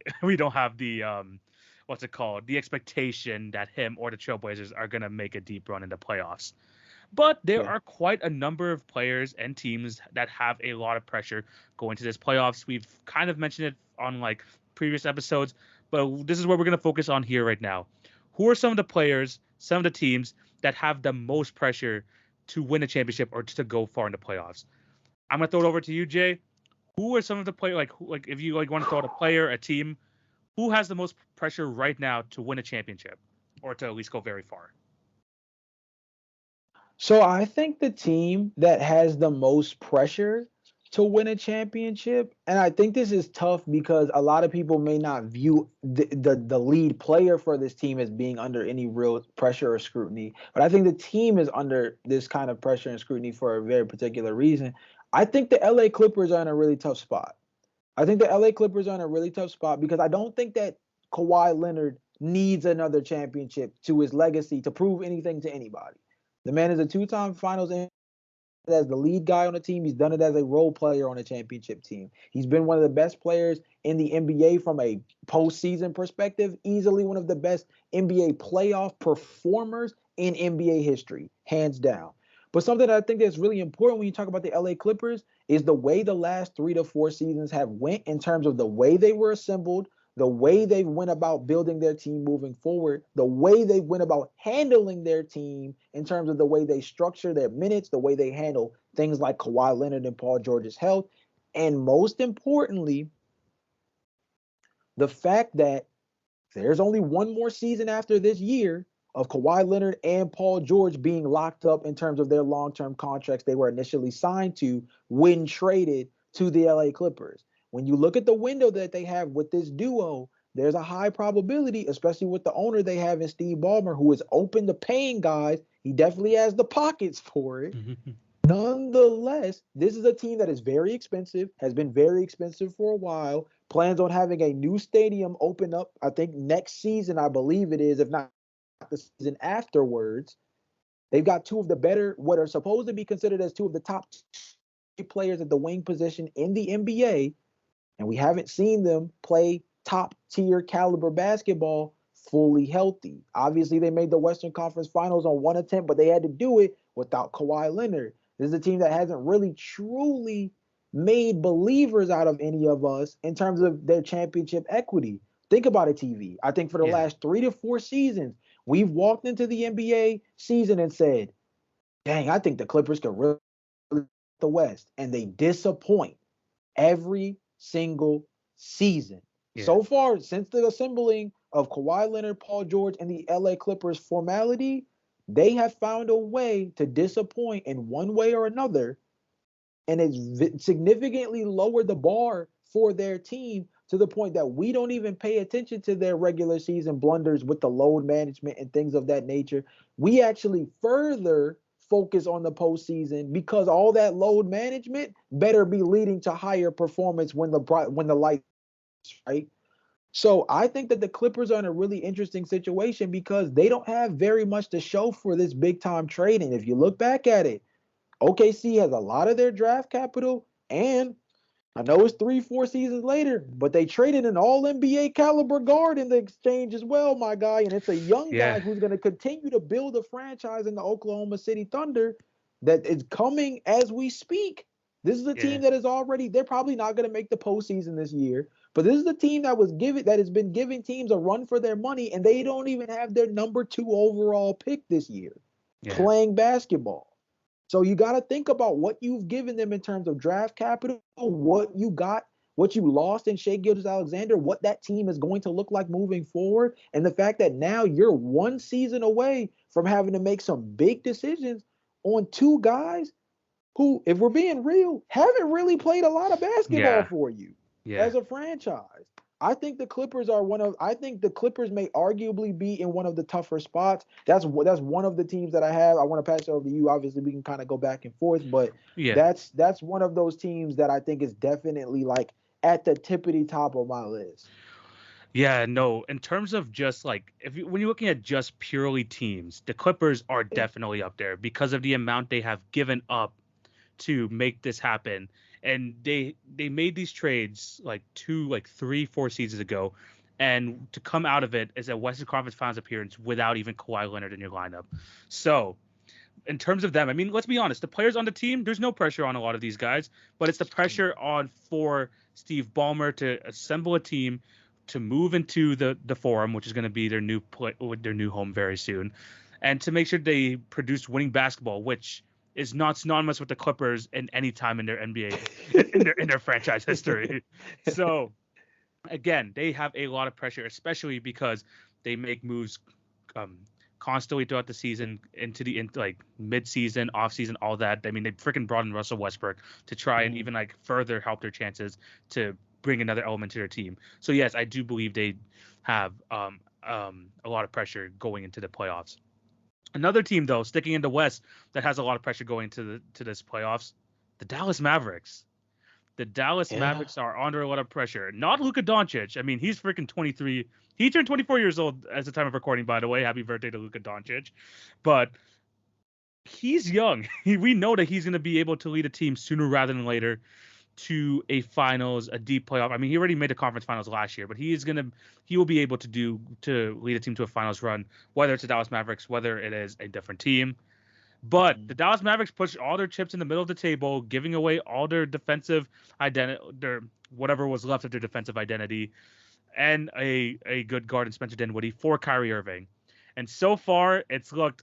what's it called? The expectation that him or the Trailblazers are going to make a deep run in the playoffs. But there Yeah. are quite a number of players and teams that have a lot of pressure going to this playoffs. We've kind of mentioned it on previous episodes, but this is what we're going to focus on here right now. Who are some of the players, some of the teams that have the most pressure to win a championship or to go far in the playoffs? I'm going to throw it over to you, Jay. Who are some of the players, if you want to throw out a player, a team, who has the most pressure right now to win a championship or to at least go very far? So I think the team that has the most pressure to win a championship, and I think this is tough because a lot of people may not view the lead player for this team as being under any real pressure or scrutiny, but I think the team is under this kind of pressure and scrutiny for a very particular reason. I think the LA Clippers are in a really tough spot. I think the LA Clippers are in a really tough spot because I don't think that Kawhi Leonard needs another championship to his legacy to prove anything to anybody. The man is a two-time finals as the lead guy on the team. He's done it as a role player on a championship team. He's been one of the best players in the NBA from a postseason perspective, easily one of the best NBA playoff performers in NBA history, hands down. But something that I think that's really important when you talk about the LA Clippers is the way the last 3 to 4 seasons have went in terms of the way they were assembled, the way they went about building their team moving forward, the way they went about handling their team in terms of the way they structure their minutes, the way they handle things like Kawhi Leonard and Paul George's health, and most importantly, the fact that there's only one more season after this year of Kawhi Leonard and Paul George being locked up in terms of their long-term contracts they were initially signed to when traded to the LA Clippers. When you look at the window that they have with this duo, there's a high probability, especially with the owner they have in Steve Ballmer, who is open to paying guys. He definitely has the pockets for it. Nonetheless, this is a team that is very expensive, has been very expensive for a while, plans on having a new stadium open up, I think next season, I believe it is, if not the season afterwards. They've got two of the better, what are supposed to be considered as two of the top players at the wing position in the NBA, and we haven't seen them play top tier caliber basketball fully healthy. Obviously, they made the Western Conference Finals on one attempt, but they had to do it without Kawhi Leonard. This is a team that hasn't really truly made believers out of any of us in terms of their championship equity. Think about it, TV. I think for the last 3 to 4 seasons, we've walked into the NBA season and said, dang, I think the Clippers could really the West. And they disappoint every single season. Yeah. So far, since the assembling of Kawhi Leonard, Paul George, and the LA Clippers formality, they have found a way to disappoint in one way or another, and it's significantly lowered the bar for their team to the point that we don't even pay attention to their regular season blunders with the load management and things of that nature. We actually further focus on the postseason because all that load management better be leading to higher performance when the lights, right? So I think that the Clippers are in a really interesting situation because they don't have very much to show for this big time trade. And if you look back at it, OKC has a lot of their draft capital, and I know it's 3-4 seasons later, but they traded an all NBA caliber guard in the exchange as well, my guy. And it's a young guy who's going to continue to build a franchise in the Oklahoma City Thunder that is coming as we speak. This is a team that is already, they're probably not going to make the postseason this year, but this is the team that has been giving teams a run for their money, and they don't even have their number 2 overall pick this year playing basketball. So you got to think about what you've given them in terms of draft capital, what you got, what you lost in Shai Gilgeous-Alexander, what that team is going to look like moving forward, and the fact that now you're one season away from having to make some big decisions on 2 guys who, if we're being real, haven't really played a lot of basketball for you as a franchise. I think the Clippers may arguably be in one of the tougher spots. That's one of the teams that I have. I want to pass it over to you. Obviously, we can kind of go back and forth, but that's one of those teams that I think is definitely like at the tippity top of my list. Yeah, no. In terms of just like when you're looking at just purely teams, the Clippers are definitely up there because of the amount they have given up to make this happen. And they made these trades like 3, 4 seasons ago, and to come out of it is a Western Conference Finals appearance without even Kawhi Leonard in your lineup. So in terms of them, I mean, let's be honest, the players on the team, there's no pressure on a lot of these guys, but it's the pressure on for Steve Ballmer to assemble a team to move into the Forum, which is going to be their new home very soon, and to make sure they produce winning basketball, which is not synonymous with the Clippers in any time in their NBA in their franchise history. So again, they have a lot of pressure, especially because they make moves constantly throughout the season, into mid-season, off-season, all that. I mean, they freaking brought in Russell Westbrook to try and even like further help their chances to bring another element to their team. So yes, I do believe they have a lot of pressure going into the playoffs. Another team, though, sticking in the West, that has a lot of pressure going to this playoffs, the Dallas Mavericks. The Dallas Mavericks are under a lot of pressure. Not Luka Doncic. I mean, he's freaking 23. He turned 24 years old at the time of recording, by the way. Happy birthday to Luka Doncic. But he's young. We know that he's going to be able to lead a team sooner rather than later to a finals, a deep playoff. I mean, he already made the conference finals last year, but he will be able to lead a team to a finals run, whether it's the Dallas Mavericks, whether it is a different team. But the Dallas Mavericks pushed all their chips in the middle of the table, giving away all their defensive identity, whatever was left of their defensive identity, and a good guard in Spencer Dinwiddie for Kyrie Irving. And so far, it's looked,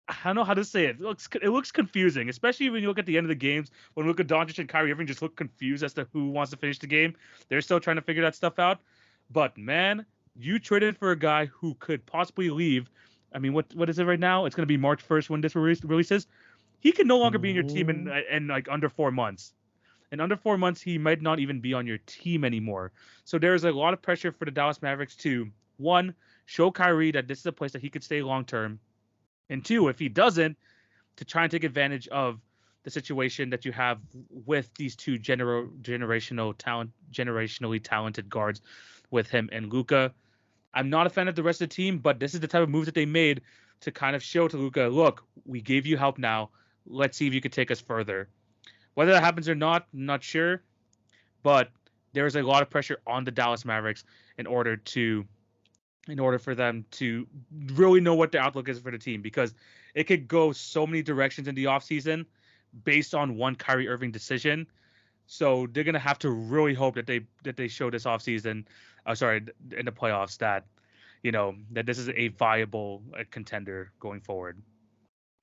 I don't know how to say it. It looks confusing, especially when you look at the end of the games when Luka Doncic and Kyrie Irving just look confused as to who wants to finish the game. They're still trying to figure that stuff out. But man, you traded for a guy who could possibly leave. I mean, what is it right now? It's going to be March 1st when this releases. He can no longer be in your team Mhm. in like under 4 months. In under 4 months, he might not even be on your team anymore. So there's a lot of pressure for the Dallas Mavericks to, one, show Kyrie that this is a place that he could stay long term, and two, if he doesn't, to try and take advantage of the situation that you have with these two generationally talented guards with him and Luka. I'm not a fan of the rest of the team, but this is the type of move that they made to kind of show to Luka, look, we gave you help now. Let's see if you can take us further. Whether that happens or not, I'm not sure, but there's a lot of pressure on the Dallas Mavericks in order to in order for them to really know what the outlook is for the team, because it could go so many directions in the offseason based on one Kyrie Irving decision. So they're gonna have to really hope that they show this offseason, sorry, in the playoffs, that that this is a viable contender going forward.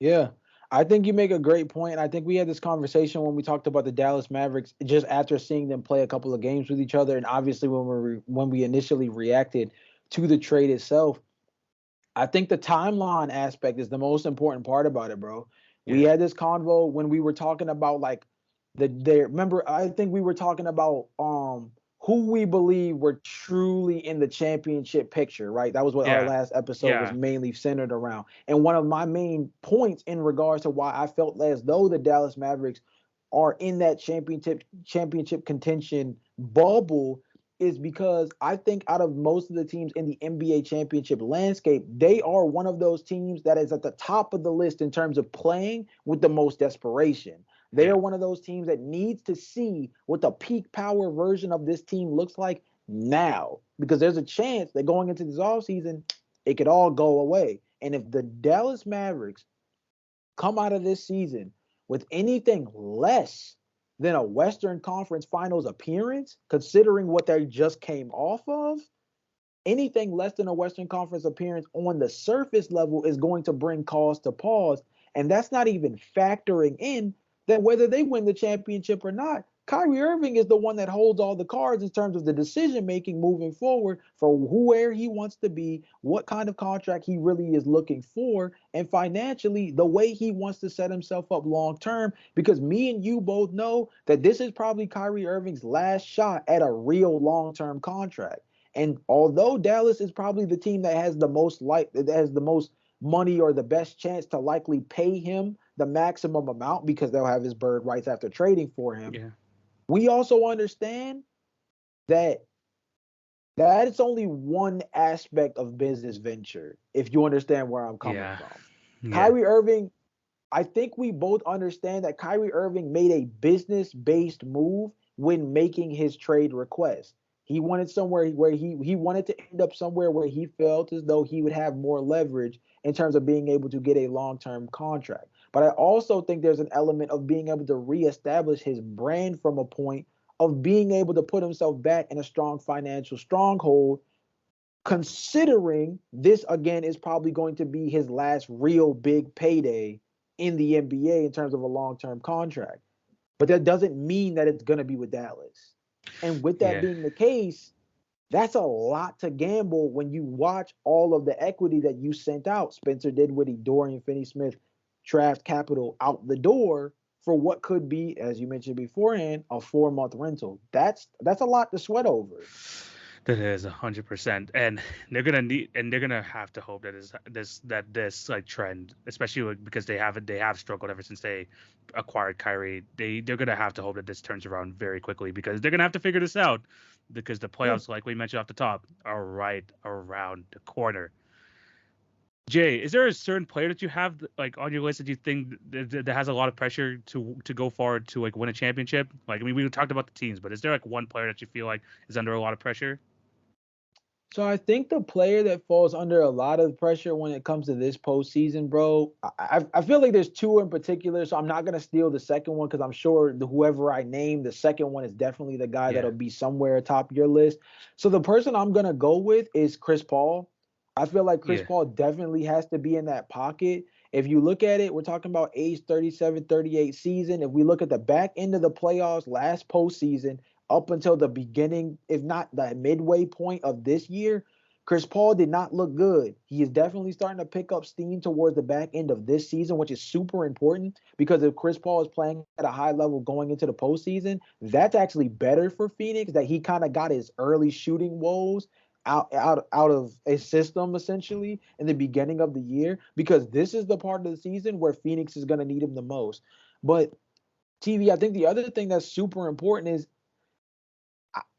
Yeah. I think you make a great point. I think we had this conversation when we talked about the Dallas Mavericks just after seeing them play a couple of games with each other, and obviously when we initially reacted to the trade itself. I think the timeline aspect is the most important part about it, bro. We Yeah, had this convo when we were talking about like remember, I think we were talking about who we believe were truly in the championship picture, right? That was what our yeah, last episode was yeah, mainly centered around. And one of my main points in regards to why I felt as though the Dallas Mavericks are in that championship contention bubble is because I think out of most of the teams in the NBA championship landscape, they are one of those teams that is at the top of the list in terms of playing with the most desperation. They yeah, are one of those teams that needs to see what the peak power version of this team looks like now, because there's a chance that going into this offseason, it could all go away. And if the Dallas Mavericks come out of this season with anything less than a Western Conference Finals appearance, considering what they just came off of, anything less than a Western Conference appearance on the surface level is going to bring cause to pause. And that's not even factoring in that whether they win the championship or not, Kyrie Irving is the one that holds all the cards in terms of the decision making moving forward for where he wants to be, what kind of contract he really is looking for, and financially, the way he wants to set himself up long term. Because me and you both know that this is probably Kyrie Irving's last shot at a real long term contract. And although Dallas is probably the team that has the most money or the best chance to likely pay him the maximum amount because they'll have his bird rights after trading for him, yeah, we also understand that that is only one aspect of business venture, if you understand where I'm coming yeah, from. yeah, Kyrie Irving, I think we both understand that Kyrie Irving made a business-based move when making his trade request. He wanted somewhere where he wanted to end up somewhere where he felt as though he would have more leverage in terms of being able to get a long-term contract. But I also think there's an element of being able to reestablish his brand from a point of being able to put himself back in a strong financial stronghold, considering this again is probably going to be his last real big payday in the NBA in terms of a long-term contract. But that doesn't mean that it's going to be with Dallas. And with that yeah. being the case, that's a lot to gamble when you watch all of the equity that you sent out. Spencer Dinwiddie, Dorian Finney-Smith, draft capital out the door for what could be, as you mentioned beforehand, a 4-month rental. That's a lot to sweat over. That is 100%, and they're gonna have to hope that this like trend, especially because they have struggled ever since they acquired Kyrie. They're gonna have to hope that this turns around very quickly, because they're gonna have to figure this out, because the Yeah. playoffs, like we mentioned off the top, are right around the corner. Jay, is there a certain player that you have like on your list that you think that has a lot of pressure to go forward to like win a championship? Like, I mean, we talked about the teams, but is there like one player that you feel like is under a lot of pressure? So I think the player that falls under a lot of pressure when it comes to this postseason, bro, I feel like there's two in particular. So I'm not gonna steal the second one because I'm sure whoever I name, the second one is definitely the guy Yeah. that'll be somewhere atop your list. So the person I'm gonna go with is Chris Paul. I feel like Chris Yeah. Paul definitely has to be in that pocket. If you look at it, we're talking about age 37, 38 season. If we look at the back end of the playoffs last postseason, up until the beginning, if not the midway point of this year, Chris Paul did not look good. He is definitely starting to pick up steam towards the back end of this season, which is super important because if Chris Paul is playing at a high level going into the postseason, that's actually better for Phoenix that he kind of got his early shooting woes out of a system essentially in the beginning of the year because this is the part of the season where Phoenix is going to need him the most. But TV, I think the other thing that's super important is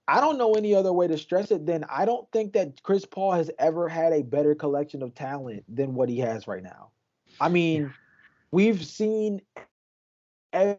I don't know any other way to stress it than I don't think that Chris Paul has ever had a better collection of talent than what he has right now. I Yeah. mean, we've seen every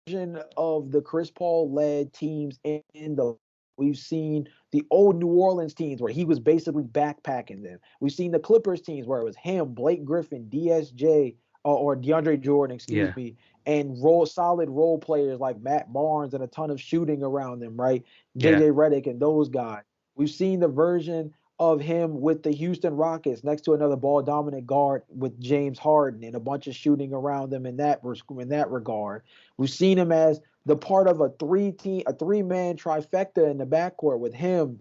version of the Chris Paul led teams in the we've seen the old New Orleans teams where he was basically backpacking them. We've seen the Clippers teams where it was him, Blake Griffin, DSJ, or DeAndre Jordan, excuse Yeah. me, and solid role players like Matt Barnes and a ton of shooting around them, right? Yeah. JJ Redick and those guys. We've seen the version of him with the Houston Rockets next to another ball dominant guard with James Harden and a bunch of shooting around them in that regard. We've seen him as the part of a three-man trifecta in the backcourt with him,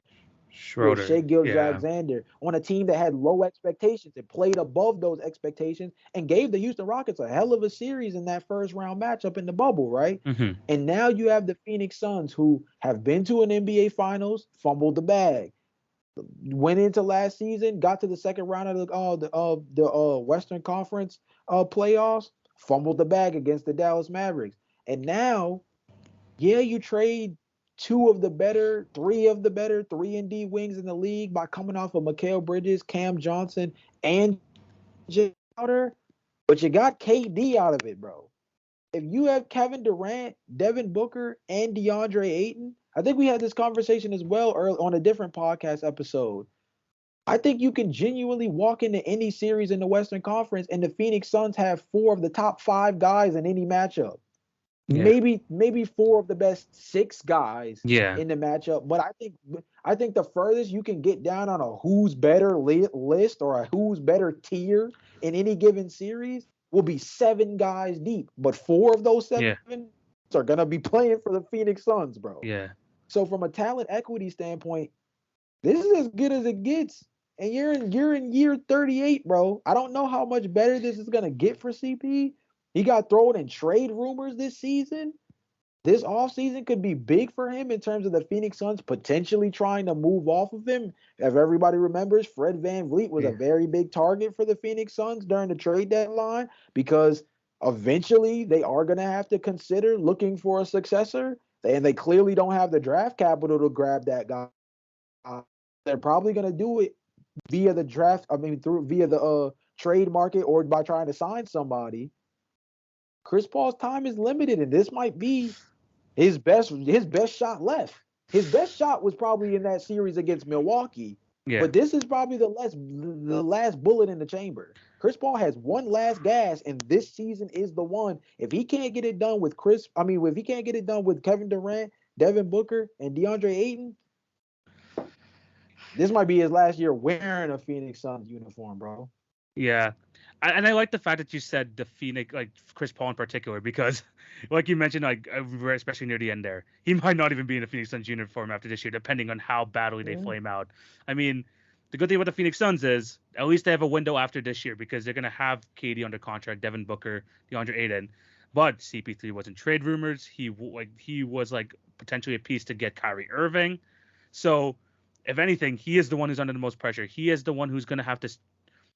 with Schroeder. Shea Yeah. Gilgeous-Alexander on a team that had low expectations and played above those expectations and gave the Houston Rockets a hell of a series in that first round matchup in the bubble, right? Hmm. And now you have the Phoenix Suns who have been to an NBA Finals, fumbled the bag, went into last season, got to the second round of the Western Conference playoffs, fumbled the bag against the Dallas Mavericks, and now, yeah, you trade three of the better 3-and-D wings in the league by coming off of Mikal Bridges, Cam Johnson, and Jay Crowder, but you got KD out of it, bro. If you have Kevin Durant, Devin Booker, and DeAndre Ayton, I think we had this conversation as well early on a different podcast episode. I think you can genuinely walk into any series in the Western Conference and the Phoenix Suns have four of the top five guys in any matchup. Yeah. Maybe four of the best six guys Yeah. in the matchup. But I think the furthest you can get down on a who's better list or a who's better tier in any given series will be seven guys deep. But four of those seven Yeah. are gonna be playing for the Phoenix Suns, bro. Yeah. So from a talent equity standpoint, this is as good as it gets. And you're in year 38, bro. I don't know how much better this is gonna get for CP. He got thrown in trade rumors this season. This offseason could be big for him in terms of the Phoenix Suns potentially trying to move off of him. If everybody remembers, Fred VanVleet was a Yeah. very big target for the Phoenix Suns during the trade deadline because eventually they are going to have to consider looking for a successor. And they clearly don't have the draft capital to grab that guy. They're probably going to do it via the draft. I mean, through via the trade market or by trying to sign somebody. Chris Paul's time is limited, and this might be his best shot left. His best shot was probably in that series against Milwaukee, Yeah. but this is probably the last bullet in the chamber. Chris Paul has one last gas, and this season is the one. If he can't get it done with if he can't get it done with Kevin Durant, Devin Booker, and DeAndre Ayton, this might be his last year wearing a Phoenix Suns uniform, bro. Yeah. And I like the fact that you said the Phoenix, like Chris Paul in particular, because, like you mentioned, like especially near the end there, he might not even be in a Phoenix Suns uniform after this year, depending on how badly they Yeah. flame out. I mean, the good thing about the Phoenix Suns is at least they have a window after this year because they're gonna have KD under contract, Devin Booker, DeAndre Ayton, but CP3 wasn't trade rumors. He was like potentially a piece to get Kyrie Irving. So, if anything, he is the one who's under the most pressure. He is the one who's gonna have to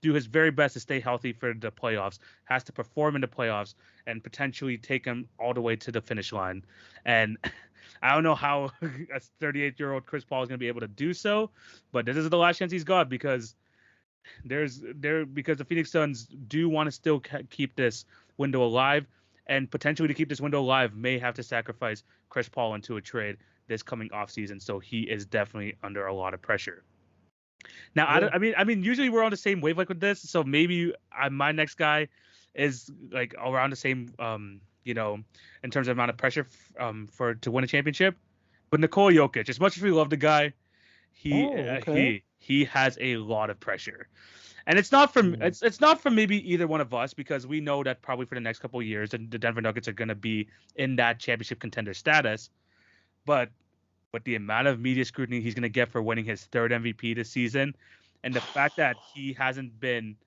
do his very best to stay healthy for the playoffs, has to perform in the playoffs, and potentially take him all the way to the finish line. And I don't know how a 38-year-old Chris Paul is going to be able to do so, but this is the last chance he's got because because the Phoenix Suns do want to still keep this window alive, and potentially to keep this window alive may have to sacrifice Chris Paul into a trade this coming off season. So he is definitely under a lot of pressure. Now, Yeah. I mean, usually we're on the same wavelength with this, so maybe my next guy is like around the same, in terms of amount of pressure, for to win a championship. But Nikola Jokic, as much as we love the guy, he Oh, uh, okay. he he has a lot of pressure, and it's not from Mm. it's not from maybe either one of us, because we know that probably for the next couple of years, the Denver Nuggets are going to be in that championship contender status, but with the amount of media scrutiny he's going to get for winning his third MVP this season, and the fact that he hasn't been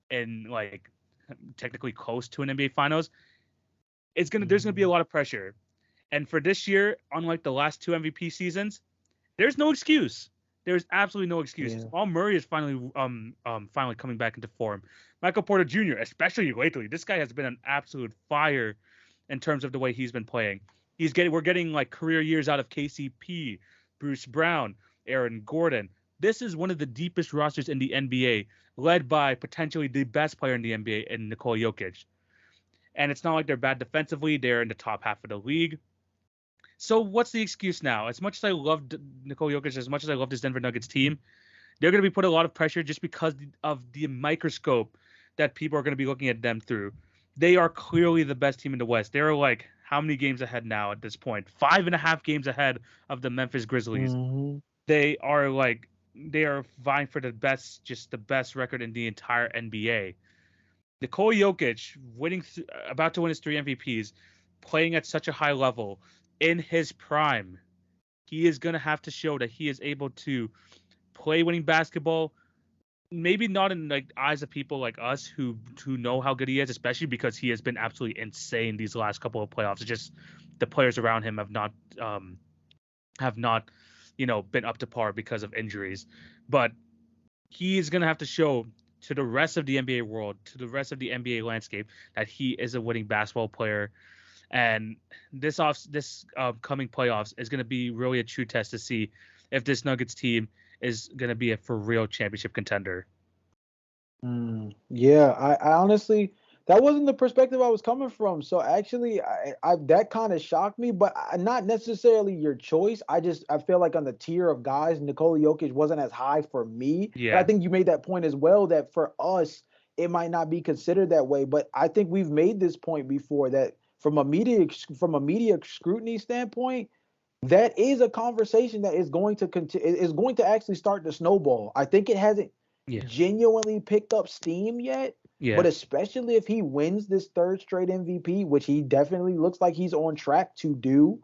in like technically close to an NBA Finals, there's gonna be a Mhm. lot of pressure. And for this year, unlike the last two MVP seasons, there's no excuse. There's absolutely no excuse. Yeah. Jamal Murray is finally coming back into form. Michael Porter Jr., especially lately, this guy has been an absolute fire in terms of the way he's been playing. We're getting like career years out of KCP, Bruce Brown, Aaron Gordon. This is one of the deepest rosters in the NBA, led by potentially the best player in the NBA in Nikola Jokic. And it's not like they're bad defensively; they're in the top half of the league. So what's the excuse now? As much as I loved Nikola Jokic, as much as I love this Denver Nuggets team, they're going to be put a lot of pressure just because of the microscope that people are going to be looking at them through. They are clearly the best team in the West. They're like how many games ahead now at this point? 5.5 games ahead of the Memphis Grizzlies. Mhm. They are like they are vying for the best record in the entire NBA. Nikola Jokic about to win his three MVPs, playing at such a high level in his prime. He is going to have to show that he is able to play winning basketball, maybe not in like eyes of people like us who know how good he is, especially because he has been absolutely insane these last couple of playoffs. It's just the players around him um have not been up to par because of injuries. But he is going to have to show to the rest of the NBA world, to the rest of the NBA landscape, that he is a winning basketball player. And this coming playoffs is going to be really a true test to see if this Nuggets team is going to be a for real championship contender. Yeah, I honestly, that wasn't the perspective I was coming from. So actually, I that kind of shocked me, but not necessarily your choice. I feel like on the tier of guys, Nikola Jokic wasn't as high for me. But I Yeah, think you made that point as well that for us, it might not be considered that way. But I think we've made this point before that from a media scrutiny standpoint, that is a conversation that is going to is going to actually start to snowball. I think it hasn't yeah, genuinely picked up steam yet, yeah, but especially if he wins this third straight MVP, which he definitely looks like he's on track to do.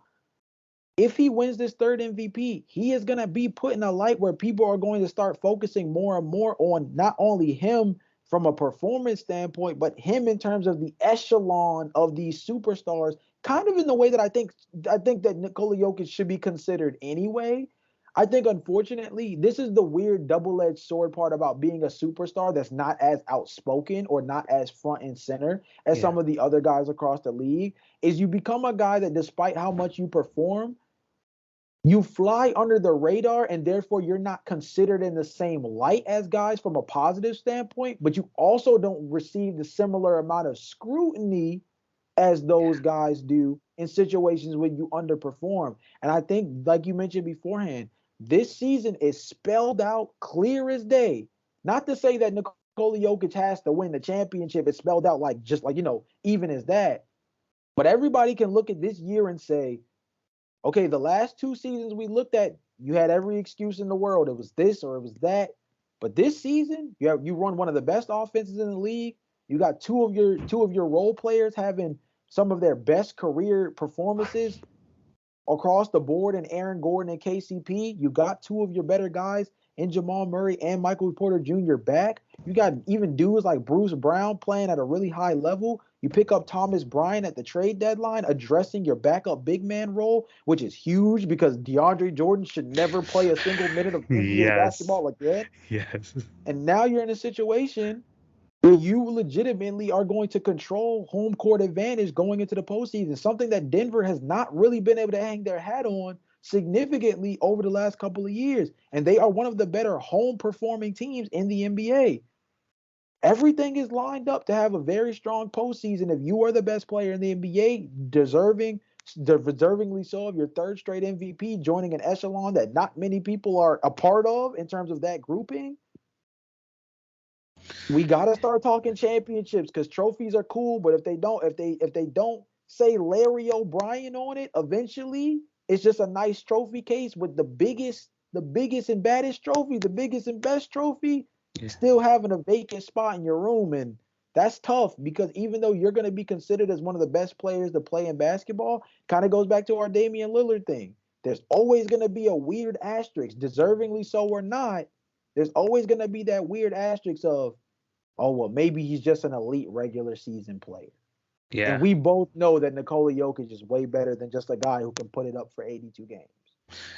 If he wins this third MVP, he is going to be put in a light where people are going to start focusing more and more on not only him from a performance standpoint, but him in terms of the echelon of these superstars, kind of in the way that I think that Nikola Jokic should be considered anyway. I think unfortunately, this is the weird double-edged sword part about being a superstar that's not as outspoken or not as front and center as yeah, some of the other guys across the league, is you become a guy that despite how much you perform, you fly under the radar and therefore you're not considered in the same light as guys from a positive standpoint, but you also don't receive the similar amount of scrutiny as those guys do in situations when you underperform. And I think, like you mentioned beforehand, this season is spelled out clear as day. Not to say that Nikola Jokic has to win the championship. It's spelled out like just like, even as that. But everybody can look at this year and say, okay, the last two seasons we looked at, you had every excuse in the world. It was this or it was that. But this season, you run one of the best offenses in the league. You got two of your role players having some of their best career performances across the board in Aaron Gordon and KCP. You got two of your better guys in Jamal Murray and Michael Porter Jr. back. You got even dudes like Bruce Brown playing at a really high level. You pick up Thomas Bryant at the trade deadline, addressing your backup big man role, which is huge because DeAndre Jordan should never play a single minute of NBA yes, basketball again. yes, And now you're in a situation where you legitimately are going to control home court advantage going into the postseason, something that Denver has not really been able to hang their hat on significantly over the last couple of years. And they are one of the better home performing teams in the NBA. Everything is lined up to have a very strong postseason if you are the best player in the NBA, deserving deservingly so, of your third straight MVP, joining an echelon that not many people are a part of in terms of that grouping. We gotta start talking championships because trophies are cool, but if they don't say Larry O'Brien on it, eventually it's just a nice trophy case with the biggest and baddest trophy, the biggest and best trophy, Yeah. still having a vacant spot in your room. And that's tough because even though you're gonna be considered as one of the best players to play in basketball, kind of goes back to our Damian Lillard thing. There's always gonna be a weird asterisk, deservingly so or not. There's always gonna be that weird asterisk of, oh, well, maybe he's just an elite regular season player. And Yeah. we both know that Nikola Jokic is way better than just a guy who can put it up for 82 games.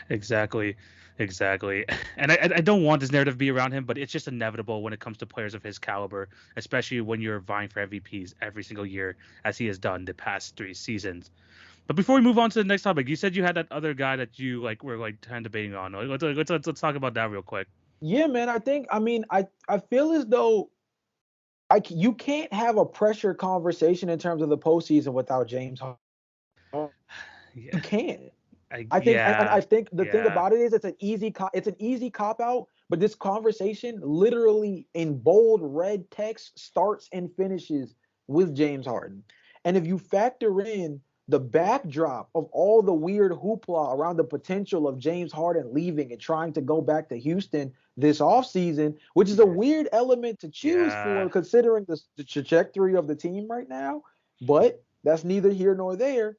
Exactly, exactly. And I don't want this narrative to be around him, but it's just inevitable when it comes to players of his caliber, especially when you're vying for MVPs every single year, as he has done the past 3 seasons. But before we move on to the next topic, you said you had that other guy that you like were like kind of debating on. Let's talk about that real quick. Yeah, man. I feel as though you can't have a pressure conversation in terms of the postseason without James Harden. Yeah, You can't. I I yeah think the thing yeah about it is it's an easy cop out, but this conversation literally in bold red text starts and finishes with James Harden. And if you factor in the backdrop of all the weird hoopla around the potential of James Harden leaving and trying to go back to Houston this offseason, which is a weird element to choose yeah for considering the trajectory of the team right now, but that's neither here nor there.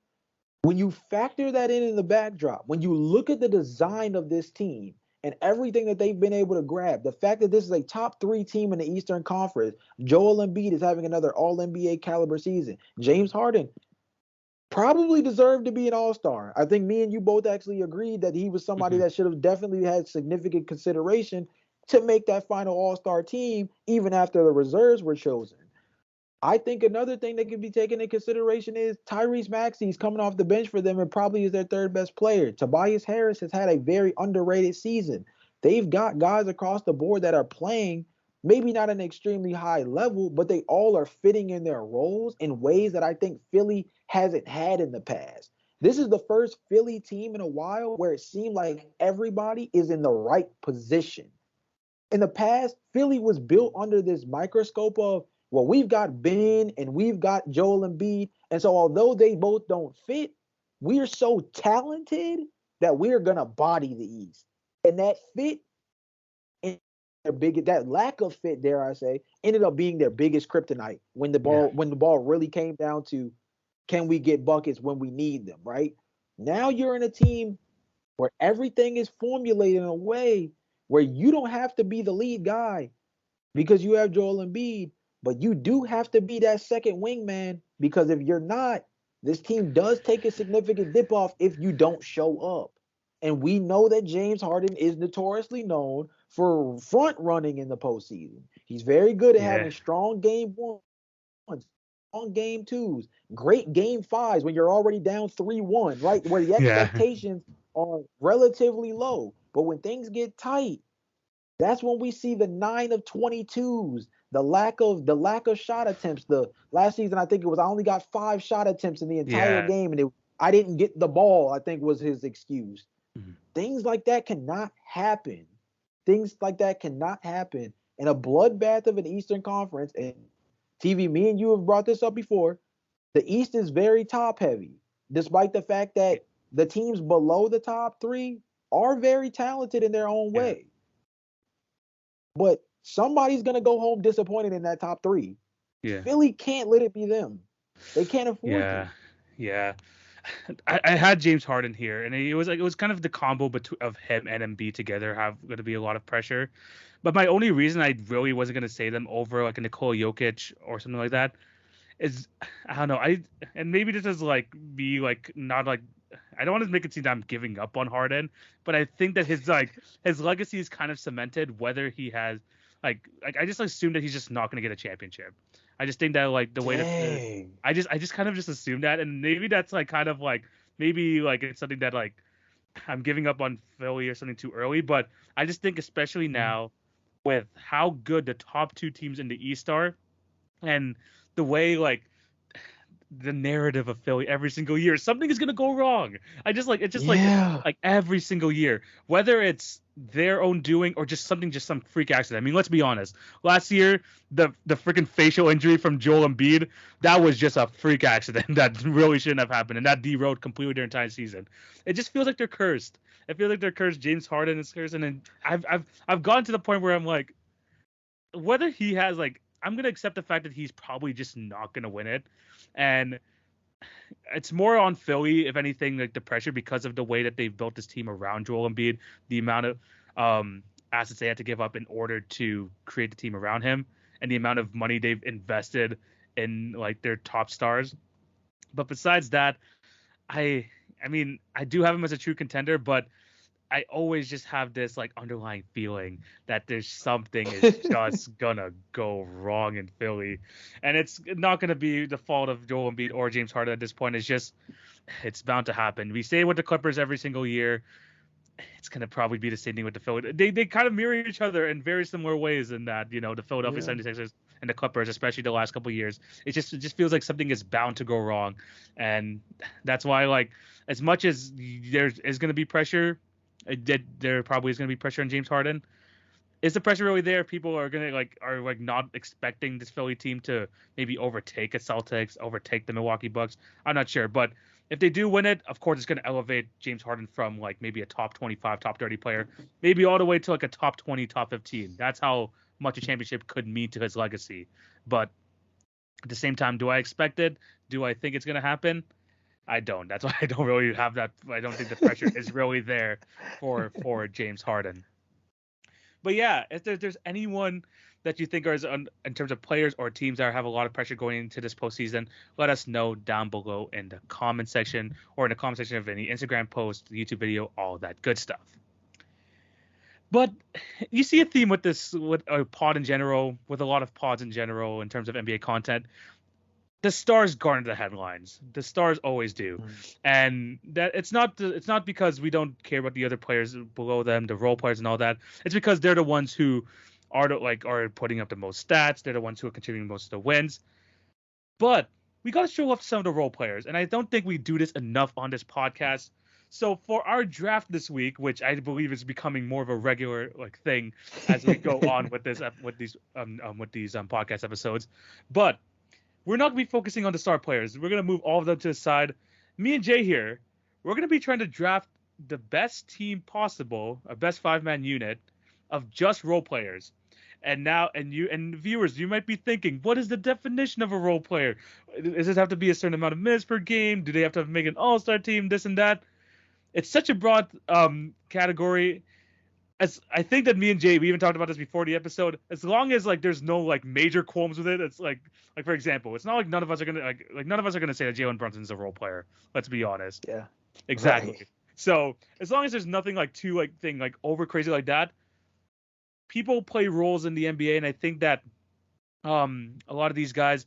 When you factor that in the backdrop, when you look at the design of this team and everything that they've been able to grab, the fact that this is a top 3 team in the Eastern Conference, Joel Embiid is having another All NBA caliber season. James Harden probably deserved to be an All-Star. I think me and you both actually agreed that he was somebody hmm that should have definitely had significant consideration to make that final All-Star team, even after the reserves were chosen. I think another thing that could be taken into consideration is Tyrese Maxey's coming off the bench for them and probably is their third best player. Tobias Harris has had a very underrated season. They've got guys across the board that are playing, maybe not an extremely high level, but they all are fitting in their roles in ways that I think Philly hasn't had in the past. This is the first Philly team in a while where it seemed like everybody is in the right position. In the past, Philly was built under this microscope of, well, we've got Ben and we've got Joel Embiid. And so although they both don't fit, we're so talented that we're gonna body the East. And that fit and that lack of fit, dare I say, ended up being their biggest kryptonite when the yeah ball really came down to, can we get buckets when we need them, right? Now you're in a team where everything is formulated in a way where you don't have to be the lead guy because you have Joel Embiid, but you do have to be that second wingman because if you're not, this team does take a significant dip off if you don't show up. And we know that James Harden is notoriously known for front running in the postseason. He's very good at yeah having strong game ones, strong game twos, great game fives when you're already down 3-1, right? Where the yeah expectations are relatively low. But when things get tight, that's when we see the 9 of 22s, the lack of shot attempts. The last season, I think it was I only got 5 shot attempts in the entire yeah. game, and I didn't get the ball, I think was his excuse. Mhm. Things like that cannot happen. Things like that cannot happen in a bloodbath of an Eastern Conference. And TV, me and you have brought this up before. The East is very top heavy, despite the fact that the teams below the top 3 are very talented in their own Yeah, way. But somebody's gonna go home disappointed in that top 3. yeah, Philly can't let it be them. They can't afford yeah, to. yeah. I had James Harden here, and it was kind of the combo of him and Embiid together have going to be a lot of pressure. But my only reason I really wasn't going to say them over like a Nikola Jokic or something like that is I don't know. And maybe this is like me like not like I don't want to make it seem that I'm giving up on Harden, but I think that his legacy is kind of cemented whether he has like I just assume that he's just not going to get a championship. I just think that like the way that Dang. I just kind of just assume that, and maybe that's like kind of like maybe like it's something that like I'm giving up on Philly or something too early, but I just think especially now with how good the top 2 teams in the East are and the way like the narrative of Philly every single year. Something is gonna go wrong. It's just Yeah. like every single year, whether it's their own doing or just some freak accident. I mean, let's be honest. Last year, the freaking facial injury from Joel Embiid, that was just a freak accident that really shouldn't have happened, and that derailed completely their entire season. It just feels like they're cursed. I feel like they're cursed. James Harden is cursed, and then I've gotten to the point where I'm like, whether he has like, I'm gonna accept the fact that he's probably just not gonna win it, and it's more on Philly, if anything, like the pressure because of the way that they've built this team around Joel Embiid, the amount of assets they had to give up in order to create the team around him, and the amount of money they've invested in like their top stars. But besides that, I I mean, I do have him as a true contender, but I always just have this like underlying feeling that there's something is just gonna go wrong in Philly, and it's not gonna be the fault of Joel Embiid or James Harden at this point. It's bound to happen. We say it with the Clippers every single year. It's gonna probably be the same thing with the Philly. They kind of mirror each other in very similar ways in that the Philadelphia Yeah. 76ers and the Clippers, especially the last couple of years. It just feels like something is bound to go wrong, and that's why like as much as there is gonna be pressure there probably is going to be pressure on James Harden. Is the pressure really there? People are not expecting this Philly team to maybe overtake a Celtics, overtake the Milwaukee Bucks. I'm not sure, but if they do win it, of course it's going to elevate James Harden from like maybe a top 25, top 30 player, maybe all the way to like a top 20, top 15. That's how much a championship could mean to his legacy. But at the same time, do I expect it? Do I think it's going to happen? I don't. That's why I don't really have that. I don't think the pressure is really there for James Harden. But yeah, if there's anyone that you think is in terms of players or teams that have a lot of pressure going into this postseason, let us know down below in the comment section or in the comment section of any Instagram post, YouTube video, all that good stuff. But you see a theme with a pod in general, with a lot of pods in general in terms of NBA content. The stars garner the headlines. The stars always do, and that it's not because we don't care about the other players below them, the role players and all that. It's because they're the ones who are putting up the most stats. They're the ones who are contributing most of the wins. But we got to show off some of the role players, and I don't think we do this enough on this podcast. So for our draft this week, which I believe is becoming more of a regular like thing as we go on with these podcast episodes, but we're not going to be focusing on the star players. We're going to move all of them to the side. Me and Jay here, we're going to be trying to draft the best team possible, a best five-man unit of just role players. And viewers, you might be thinking, what is the definition of a role player? Does it have to be a certain amount of minutes per game? Do they have to make an all-star team, this and that? It's such a broad category. As I think that me and Jay, we even talked about this before the episode. As long as like there's no like major qualms with it, it's like for example, it's not like none of us are gonna say that Jalen Brunson's a role player. Let's be honest. Yeah. Exactly. Right. So as long as there's nothing like too like over crazy like that, people play roles in the NBA, and I think that a lot of these guys,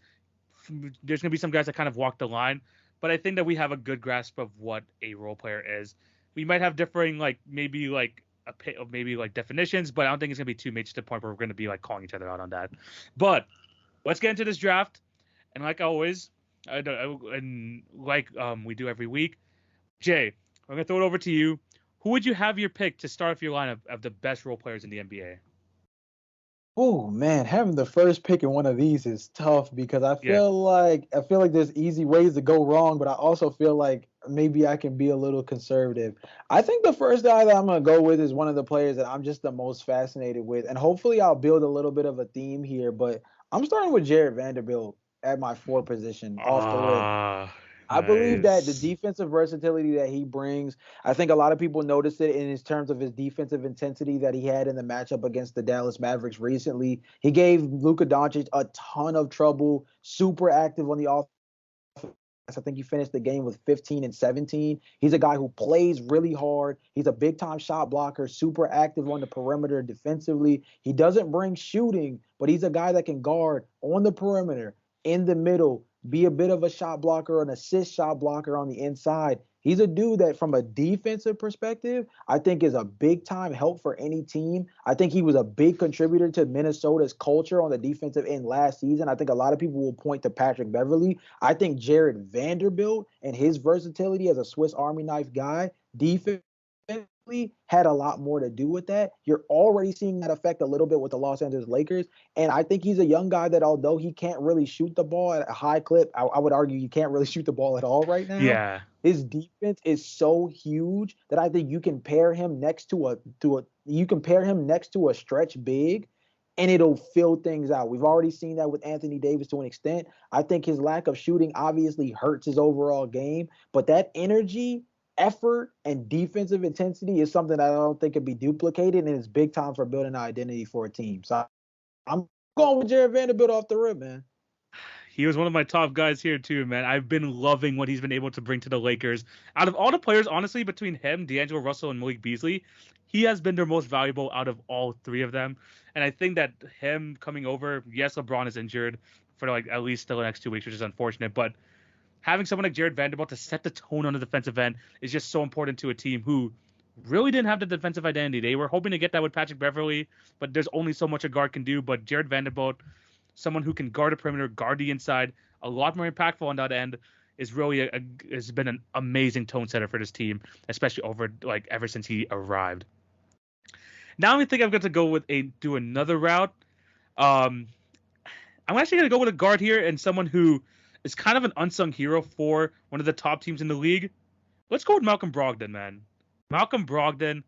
there's gonna be some guys that kind of walk the line, but I think that we have a good grasp of what a role player is. We might have differing maybe definitions, but I don't think it's gonna be too major to the point where we're gonna be like calling each other out on that. But let's get into this draft, and like always, we do every week, Jay, I'm gonna throw it over to you. Who would you have your pick to start off your lineup of the best role players in the NBA? Oh man, having the first pick in one of these is tough because I feel like there's easy ways to go wrong, but I also feel like maybe I can be a little conservative. I think the first guy that I'm gonna go with is one of the players that I'm just the most fascinated with, and hopefully I'll build a little bit of a theme here. But I'm starting with Jared Vanderbilt at my 4 position off the rip. I believe that the defensive versatility that he brings, I think a lot of people noticed it in his terms of his defensive intensity that he had in the matchup against the Dallas Mavericks recently. He gave Luka Doncic a ton of trouble, super active on the offense. I think he finished the game with 15 and 17. He's a guy who plays really hard. He's a big-time shot blocker, super active on the perimeter defensively. He doesn't bring shooting, but he's a guy that can guard on the perimeter, in the middle, be a bit of a shot blocker, an assist shot blocker on the inside. He's a dude that, from a defensive perspective, I think is a big time help for any team. I think he was a big contributor to Minnesota's culture on the defensive end last season. I think a lot of people will point to Patrick Beverley. I think Jared Vanderbilt and his versatility as a Swiss Army knife guy, defense had a lot more to do with that. You're already seeing that effect a little bit with the Los Angeles Lakers. And I think he's a young guy that, although he can't really shoot the ball at a high clip, I would argue he can't really shoot the ball at all right now. Yeah. His defense is so huge that I think you can pair him next to a stretch big, and it'll fill things out. We've already seen that with Anthony Davis to an extent. I think his lack of shooting obviously hurts his overall game, but that energy, effort, and defensive intensity is something that I don't think can be duplicated, and it's big time for building an identity for a team. So I'm going with Jared Vanderbilt off the rip, man. He was one of my top guys here too, man. I've been loving what he's been able to bring to the Lakers. Out of all the players, honestly, between him, D'Angelo Russell, and Malik Beasley, he has been their most valuable out of all three of them. And I think that him coming over, yes, LeBron is injured for like at least the next 2 weeks, which is unfortunate, but having someone like Jared Vanderbilt to set the tone on the defensive end is just so important to a team who really didn't have the defensive identity. They were hoping to get that with Patrick Beverley, but there's only so much a guard can do. But Jared Vanderbilt, someone who can guard a perimeter, guard the inside, a lot more impactful on that end, is really has been an amazing tone setter for this team, especially ever since he arrived. Now I think I'm going to go do another route. I'm actually going to go with a guard here and someone who is kind of an unsung hero for one of the top teams in the league. Let's go with Malcolm Brogdon, man. Malcolm Brogdon.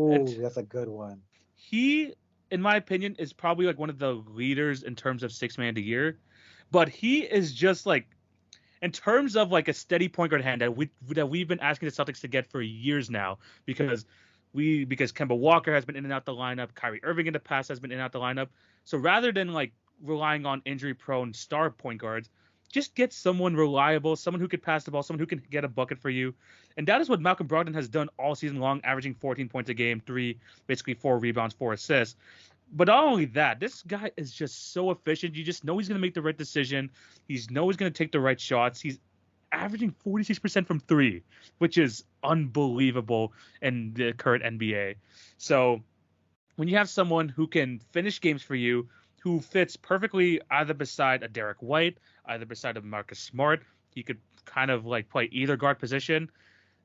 Ooh, that's a good one. He, in my opinion, is probably like one of the leaders in terms of sixth man of the year. But he is just like, in terms of like a steady point guard hand that we've been asking the Celtics to get for years now, because Kemba Walker has been in and out the lineup, Kyrie Irving in the past has been in and out the lineup. So rather than like relying on injury-prone star point guards, just get someone reliable, someone who could pass the ball, someone who can get a bucket for you. And that is what Malcolm Brogdon has done all season long, averaging 14 points a game, 4 rebounds, 4 assists. But not only that, this guy is just so efficient. You just know he's going to make the right decision. He's know he's going to take the right shots. He's averaging 46% from 3, which is unbelievable in the current NBA. So when you have someone who can finish games for you, who fits perfectly either beside a Derek White, either beside a Marcus Smart, he could kind of like play either guard position.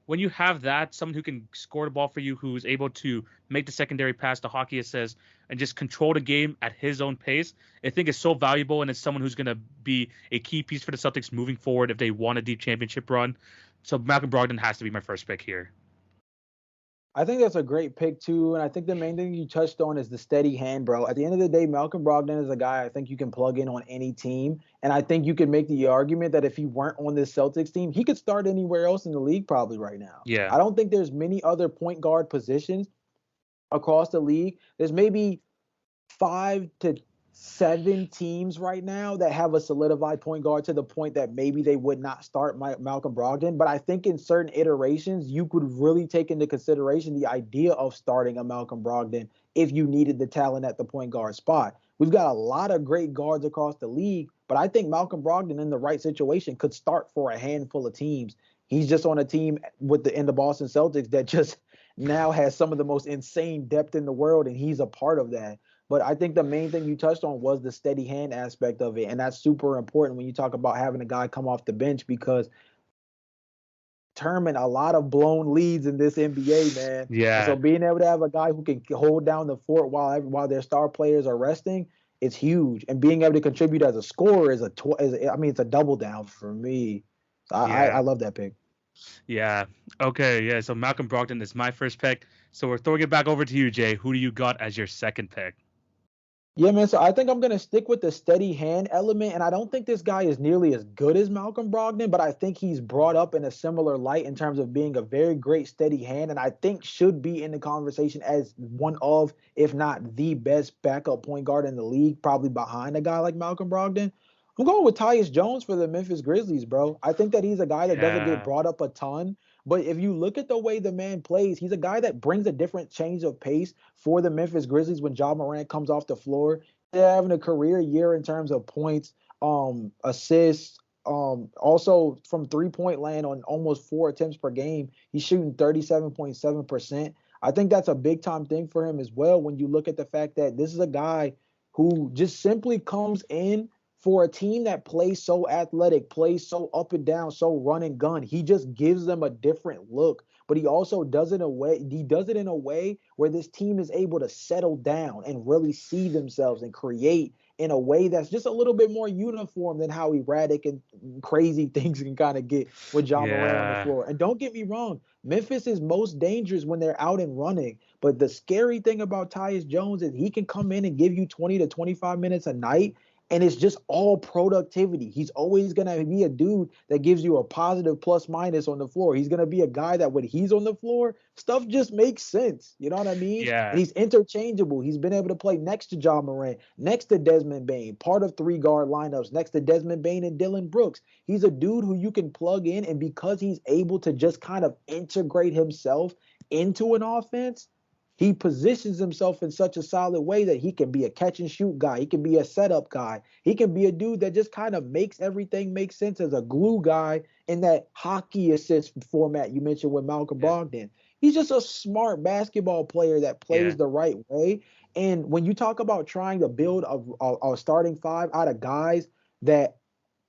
When you have that, someone who can score the ball for you, who's able to make the secondary pass, the hockey assist, and just control the game at his own pace, I think is so valuable, and it's someone who's going to be a key piece for the Celtics moving forward if they want a deep championship run. So Malcolm Brogdon has to be my first pick here. I think that's a great pick too, and I think the main thing you touched on is the steady hand, bro. At the end of the day, Malcolm Brogdon is a guy I think you can plug in on any team, and I think you can make the argument that if he weren't on this Celtics team, he could start anywhere else in the league probably right now. Yeah. I don't think there's many other point guard positions across the league. There's maybe 5 to 7 teams right now that have a solidified point guard to the point that maybe they would not start Malcolm Brogdon. But I think in certain iterations, you could really take into consideration the idea of starting a Malcolm Brogdon if you needed the talent at the point guard spot. We've got a lot of great guards across the league, but I think Malcolm Brogdon in the right situation could start for a handful of teams. He's just on a team in the Boston Celtics that just now has some of the most insane depth in the world, and he's a part of that. But I think the main thing you touched on was the steady hand aspect of it. And that's super important when you talk about having a guy come off the bench, because determine a lot of blown leads in this NBA, man. Yeah. And so being able to have a guy who can hold down the fort while their star players are resting, it's huge. And being able to contribute as a scorer it's a double down for me. So I love that pick. Yeah. Okay. Yeah. So Malcolm Brogdon is my first pick. So we're throwing it back over to you, Jay. Who do you got as your second pick? Yeah, man. So I think I'm going to stick with the steady hand element. And I don't think this guy is nearly as good as Malcolm Brogdon, but I think he's brought up in a similar light in terms of being a very great steady hand. And I think should be in the conversation as one of, if not the best backup point guard in the league, probably behind a guy like Malcolm Brogdon. I'm going with Tyus Jones for the Memphis Grizzlies, bro. I think that he's a guy that doesn't get brought up a ton. But if you look at the way the man plays, he's a guy that brings a different change of pace for the Memphis Grizzlies when Ja Morant comes off the floor. They're having a career year in terms of points, assists, Also from 3-point land on almost 4 attempts per game, he's shooting 37.7%. I think that's a big time thing for him as well when you look at the fact that this is a guy who just simply comes in for a team that plays so athletic, plays so up and down, so run and gun. He just gives them a different look, but he does it in a way where this team is able to settle down and really see themselves and create in a way that's just a little bit more uniform than how erratic and crazy things can kind of get with Ja Morant on the Yeah. floor. And don't get me wrong, Memphis is most dangerous when they're out and running. But the scary thing about Tyus Jones is he can come in and give you 20 to 25 minutes a night, and it's just all productivity. He's always going to be a dude that gives you a positive plus minus on the floor. He's going to be a guy that when he's on the floor, stuff just makes sense. You know what I mean? Yeah. And he's interchangeable. He's been able to play next to Ja Morant, next to Desmond Bane, part of 3 guard lineups next to Desmond Bane and Dylan Brooks. He's a dude who you can plug in, and because he's able to just kind of integrate himself into an offense, he positions himself in such a solid way that he can be a catch and shoot guy. He can be a setup guy. He can be a dude that just kind of makes everything make sense as a glue guy in that hockey assist format you mentioned with Malcolm Yeah. Brogdon. He's just a smart basketball player that Yeah. plays the right way. And when you talk about trying to build a starting five out of guys that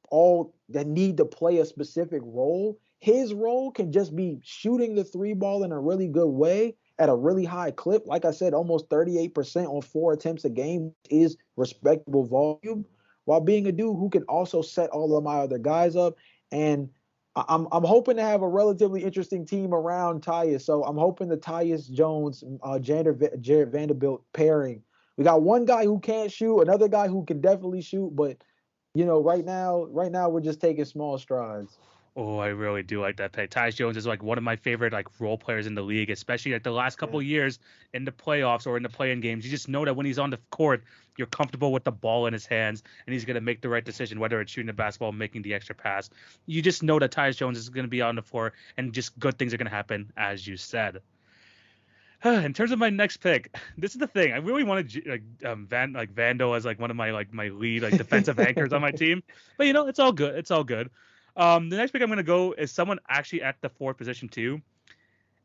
all that need to play a specific role, his role can just be shooting the 3 ball in a really good way at a really high clip. Like I said, almost 38% on 4 attempts a game is respectable volume, while being a dude who can also set all of my other guys up. And I'm hoping to have a relatively interesting team around Tyus. So I'm hoping the Tyus Jones, Jared Vanderbilt pairing. We got one guy who can't shoot, another guy who can definitely shoot, but right now we're just taking small strides. Oh, I really do like that pick. Tyus Jones is like one of my favorite like role players in the league, especially like the last couple Yeah. of years in the playoffs or in the play-in games. You just know that when he's on the court, you're comfortable with the ball in his hands, and he's gonna make the right decision, whether it's shooting the basketball, making the extra pass. You just know that Tyus Jones is gonna be on the floor, and just good things are gonna happen, as you said. In terms of my next pick, this is the thing. I really wanted Vando as like one of my lead like defensive anchors on my team, but it's all good. It's all good. The next pick I'm gonna go is someone actually at the fourth position too,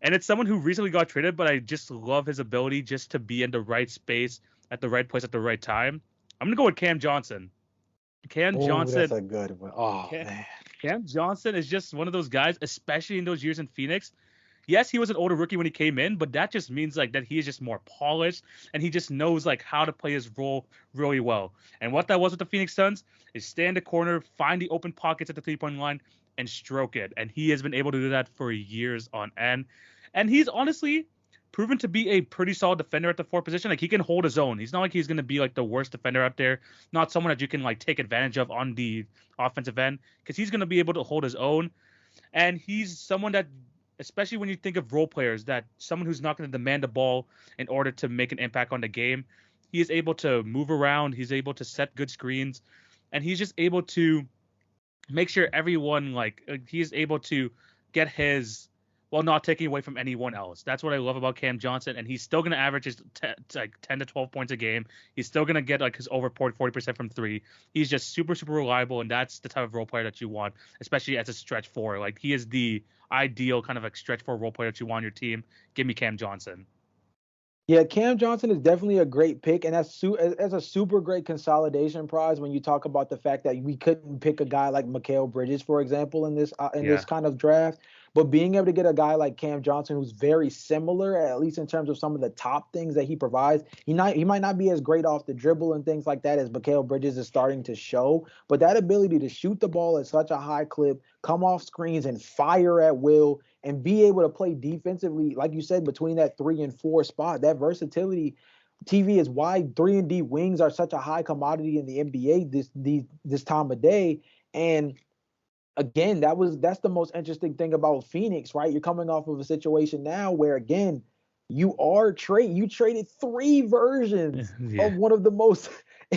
and it's someone who recently got traded, but I just love his ability just to be in the right space at the right place at the right time. I'm gonna go with Cam Johnson. Cam Oh, that's Johnson. a good one. Oh Cam, man. Cam Johnson is just one of those guys, especially in those years in Phoenix. Yes, he was an older rookie when he came in, but that just means like that he is just more polished and he just knows like how to play his role really well. And what that was with the Phoenix Suns is stay in the corner, find the open pockets at the 3-point line, and stroke it. And he has been able to do that for years on end. And he's honestly proven to be a pretty solid defender at the fourth position. Like he can hold his own. He's not like he's gonna be like the worst defender out there. Not someone that you can like take advantage of on the offensive end because he's gonna be able to hold his own. And he's someone that, especially when you think of role players, that someone who's not going to demand the ball in order to make an impact on the game, he is able to move around. He's able to set good screens, and he's just able to make sure everyone he's able to get his while not taking away from anyone else. That's what I love about Cam Johnson, and he's still going to average his 10 to 12 points a game. He's still going to get like his over 40% from three. He's just super super reliable, and that's the type of role player that you want, especially as a stretch four. Like he is the ideal kind of like stretch four role player that you want on your team. Give me Cam Johnson. Yeah, Cam Johnson is definitely a great pick, and that's a super great consolidation prize when you talk about the fact that we couldn't pick a guy like Mikal Bridges, for example, in Yeah, this kind of draft. But being able to get a guy like Cam Johnson, who's very similar, at least in terms of some of the top things that he provides, he might not be as great off the dribble and things like that as Mikal Bridges is starting to show. But that ability to shoot the ball at such a high clip, come off screens, and fire at will, and be able to play defensively, like you said, between that 3 and 4 spot, that versatility. TV is why 3 and D wings are such a high commodity in the NBA this time of day. And again, that's the most interesting thing about Phoenix, right? You're coming off of a situation now where again, you traded 3 versions yeah, of one of the most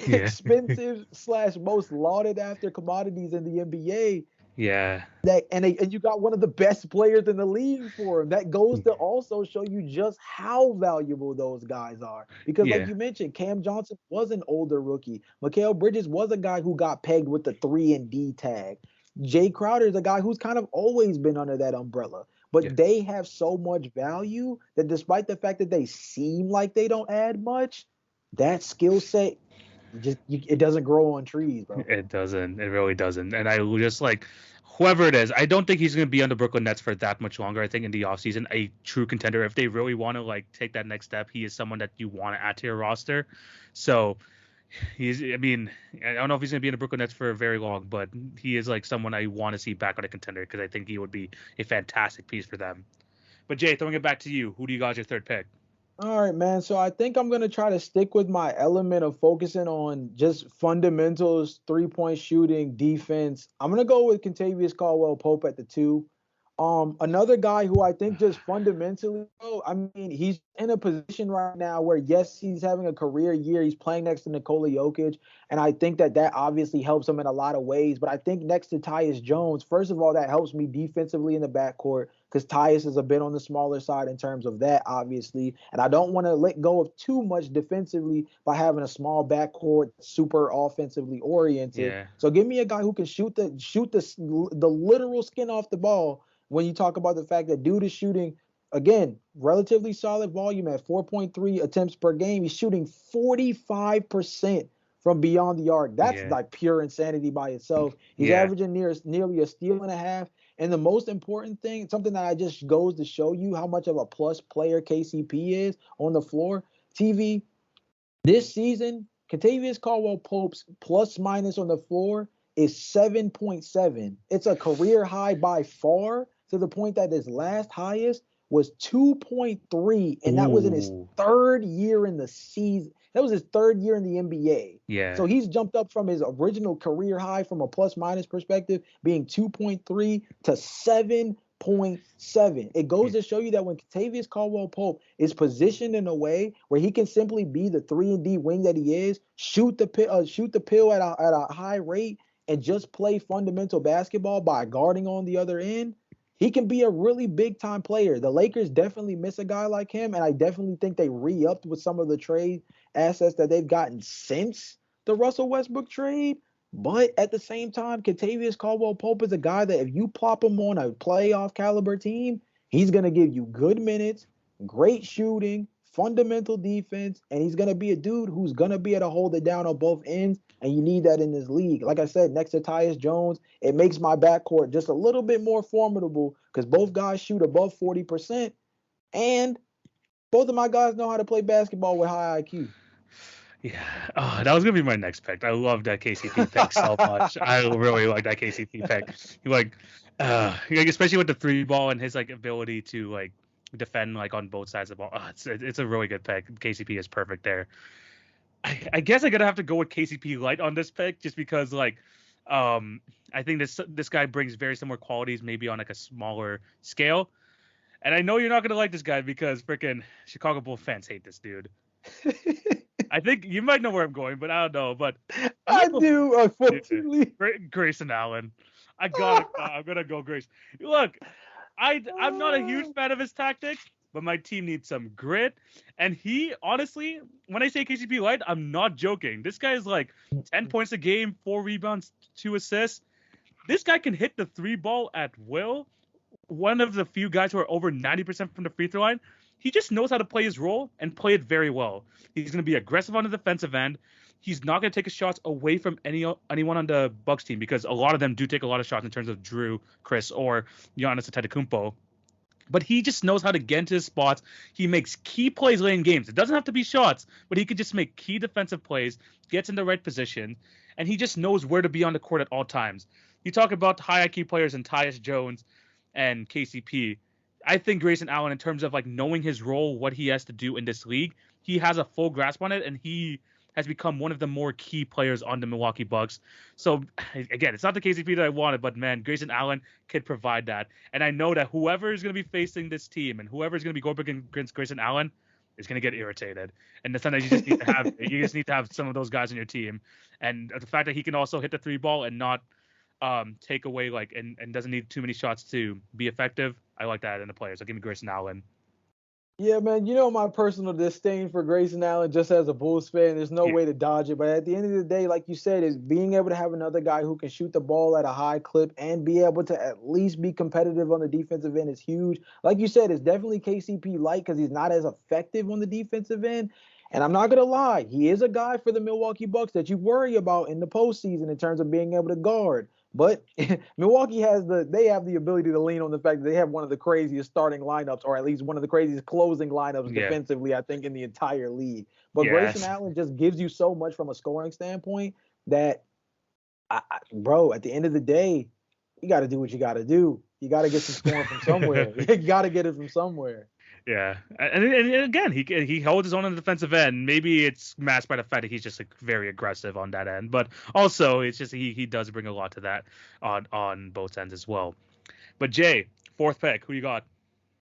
yeah, expensive slash most lauded after commodities in the NBA, yeah, and you got one of the best players in the league for him. That goes to also show you just how valuable those guys are. Because like yeah, you mentioned, Cam Johnson was an older rookie. Mikal Bridges was a guy who got pegged with the 3 and D tag. Jay Crowder is a guy who's kind of always been under that umbrella. Yeah. But they have so much value that despite the fact that they seem like they don't add much, that skill set it doesn't grow on trees, bro. It doesn't. It really doesn't. And I just like whoever it is, I don't think he's going to be on the Brooklyn Nets for that much longer. I think in the offseason, a true contender, if they really want to like take that next step, he is someone that you want to add to your roster. So I mean, I don't know if he's going to be in the Brooklyn Nets for very long, but he is like someone I want to see back on a contender because I think he would be a fantastic piece for them. But Jay, throwing it back to you, who do you got as your third pick? All right, man. So I think I'm gonna try to stick with my element of focusing on just fundamentals, 3-point shooting, defense. I'm gonna go with Contavious Caldwell Pope at the 2. Another guy who I think just fundamentally, I mean, he's in a position right now where yes, he's having a career year. He's playing next to Nikola Jokic, and I think that obviously helps him in a lot of ways. But I think next to Tyus Jones, first of all, that helps me defensively in the backcourt because Tyus is a bit on the smaller side in terms of that, obviously. And I don't want to let go of too much defensively by having a small backcourt, super offensively oriented. Yeah. So give me a guy who can shoot the literal skin off the ball when you talk about the fact that dude is shooting, again, relatively solid volume at 4.3 attempts per game. He's shooting 45% from beyond the arc. That's like pure insanity by itself. He's averaging nearly a steal and a half. And the most important thing, something that I just goes to show you how much of a plus player KCP is on the floor. TV, this season, Contavious Caldwell Pope's plus minus on the floor is 7.7. It's a career high by far, to the point that his last highest was 2.3, and that was in his third year in the season. That was his third year in the NBA. Yeah. So he's jumped up from his original career high from a plus minus perspective, being 2.3 to 7.7. It goes to show you that when Contavious Caldwell Pope is positioned in a way where he can simply be the 3-and-D wing that he is, shoot the pill at a high rate, and just play fundamental basketball by guarding on the other end, he can be a really big time player. The Lakers definitely miss a guy like him, and I definitely think they re-upped with some of the trade assets that they've gotten since the Russell Westbrook trade. But at the same time, Contavious Caldwell Pope is a guy that if you plop him on a playoff caliber team, he's going to give you good minutes, great shooting, fundamental defense, and he's going to be a dude who's going to be able to hold it down on both ends, and you need that in this league. Like I said, next to Tyus Jones, it makes my backcourt just a little bit more formidable because both guys shoot above 40%, and both of my guys know how to play basketball with high IQ. Yeah, that was gonna be my next pick. I love that KCP pick so much. I really like that KCP pick. Like, especially with the 3 ball and his like ability to like defend like on both sides of the ball. It's a really good pick. KCP is perfect there. I guess I'm gonna have to go with KCP light on this pick just because like, I think this guy brings very similar qualities, maybe on like a smaller scale. And I know you're not gonna like this guy because freaking Chicago Bulls fans hate this dude. I think you might know where I'm going, but I don't know. But I do, unfortunately. Grayson Allen. I'm gonna go Grayson. Look, I'm not a huge fan of his tactics, but my team needs some grit. And he, honestly, when I say KCP light, I'm not joking. This guy is like 10 points a game, 4 rebounds, 2 assists. This guy can hit the 3-ball at will. One of the few guys who are over 90% from the free throw line. He just knows how to play his role and play it very well. He's going to be aggressive on the defensive end. He's not going to take his shots away from anyone on the Bucks team because a lot of them do take a lot of shots in terms of Drew, Chris, or Giannis Antetokounmpo. But he just knows how to get into his spots. He makes key plays late in games. It doesn't have to be shots, but he could just make key defensive plays, gets in the right position, and he just knows where to be on the court at all times. You talk about high IQ players in Tyus Jones and KCP. I think Grayson Allen, in terms of like knowing his role, what he has to do in this league, he has a full grasp on it, and he has become one of the more key players on the Milwaukee Bucks. So again, it's not the KCP that I wanted, but man, Grayson Allen could provide that. And I know that whoever is going to be facing this team and whoever is going to be going up against Grayson Allen is going to get irritated. And sometimes you just need to have some of those guys on your team. And the fact that he can also hit the 3-ball and not take away like and doesn't need too many shots to be effective. I like that in the player. So give me Grayson Allen. Yeah, man, you know my personal disdain for Grayson Allen just as a Bulls fan. There's no Yeah. way to dodge it. But at the end of the day, like you said, is being able to have another guy who can shoot the ball at a high clip and be able to at least be competitive on the defensive end is huge. Like you said, it's definitely KCP light because he's not as effective on the defensive end. And I'm not gonna lie, he is a guy for the Milwaukee Bucks that you worry about in the postseason in terms of being able to guard. But Milwaukee they have the ability to lean on the fact that they have one of the craziest starting lineups, or at least one of the craziest closing lineups Yeah. defensively, I think, in the entire league. But Grayson Yes. Allen just gives you so much from a scoring standpoint that, bro, at the end of the day, you got to do what you got to do. You got to get some scoring from somewhere. You got to get it from somewhere. Yeah, and again, he holds his own on the defensive end. Maybe it's masked by the fact that he's just like very aggressive on that end, but also it's just he does bring a lot to that on both ends as well. But Jay, fourth pick, who you got?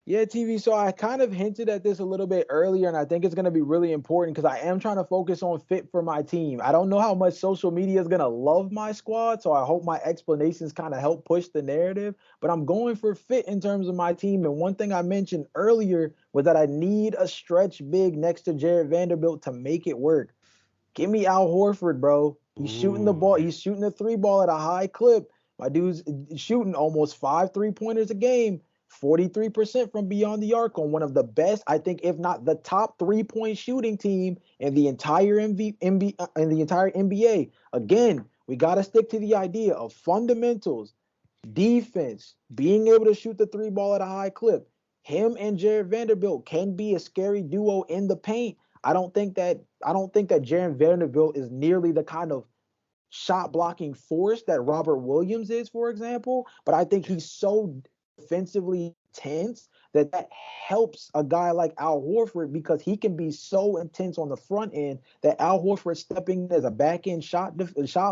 Yeah, TV. So I kind of hinted at this a little bit earlier, and I think it's going to be really important because I am trying to focus on fit for my team. I don't know how much social media is going to love my squad, so I hope my explanations kind of help push the narrative. But I'm going for fit in terms of my team. And one thing I mentioned earlier was that I need a stretch big next to Jared Vanderbilt to make it work. Give me Al Horford, bro. He's shooting the ball. Ooh, He's shooting the three ball at a high clip. My dude's shooting almost 5 3-pointers a game, 43% from beyond the arc on one of the best, I think, if not the top 3-point shooting team in the entire in the entire NBA. Again, we got to stick to the idea of fundamentals, defense, being able to shoot the three ball at a high clip. Him and Jared Vanderbilt can be a scary duo in the paint. I don't think that Jared Vanderbilt is nearly the kind of shot blocking force that Robert Williams is, for example. But I think he's so defensively tense that helps a guy like Al Horford because he can be so intense on the front end that Al Horford stepping as a back end shot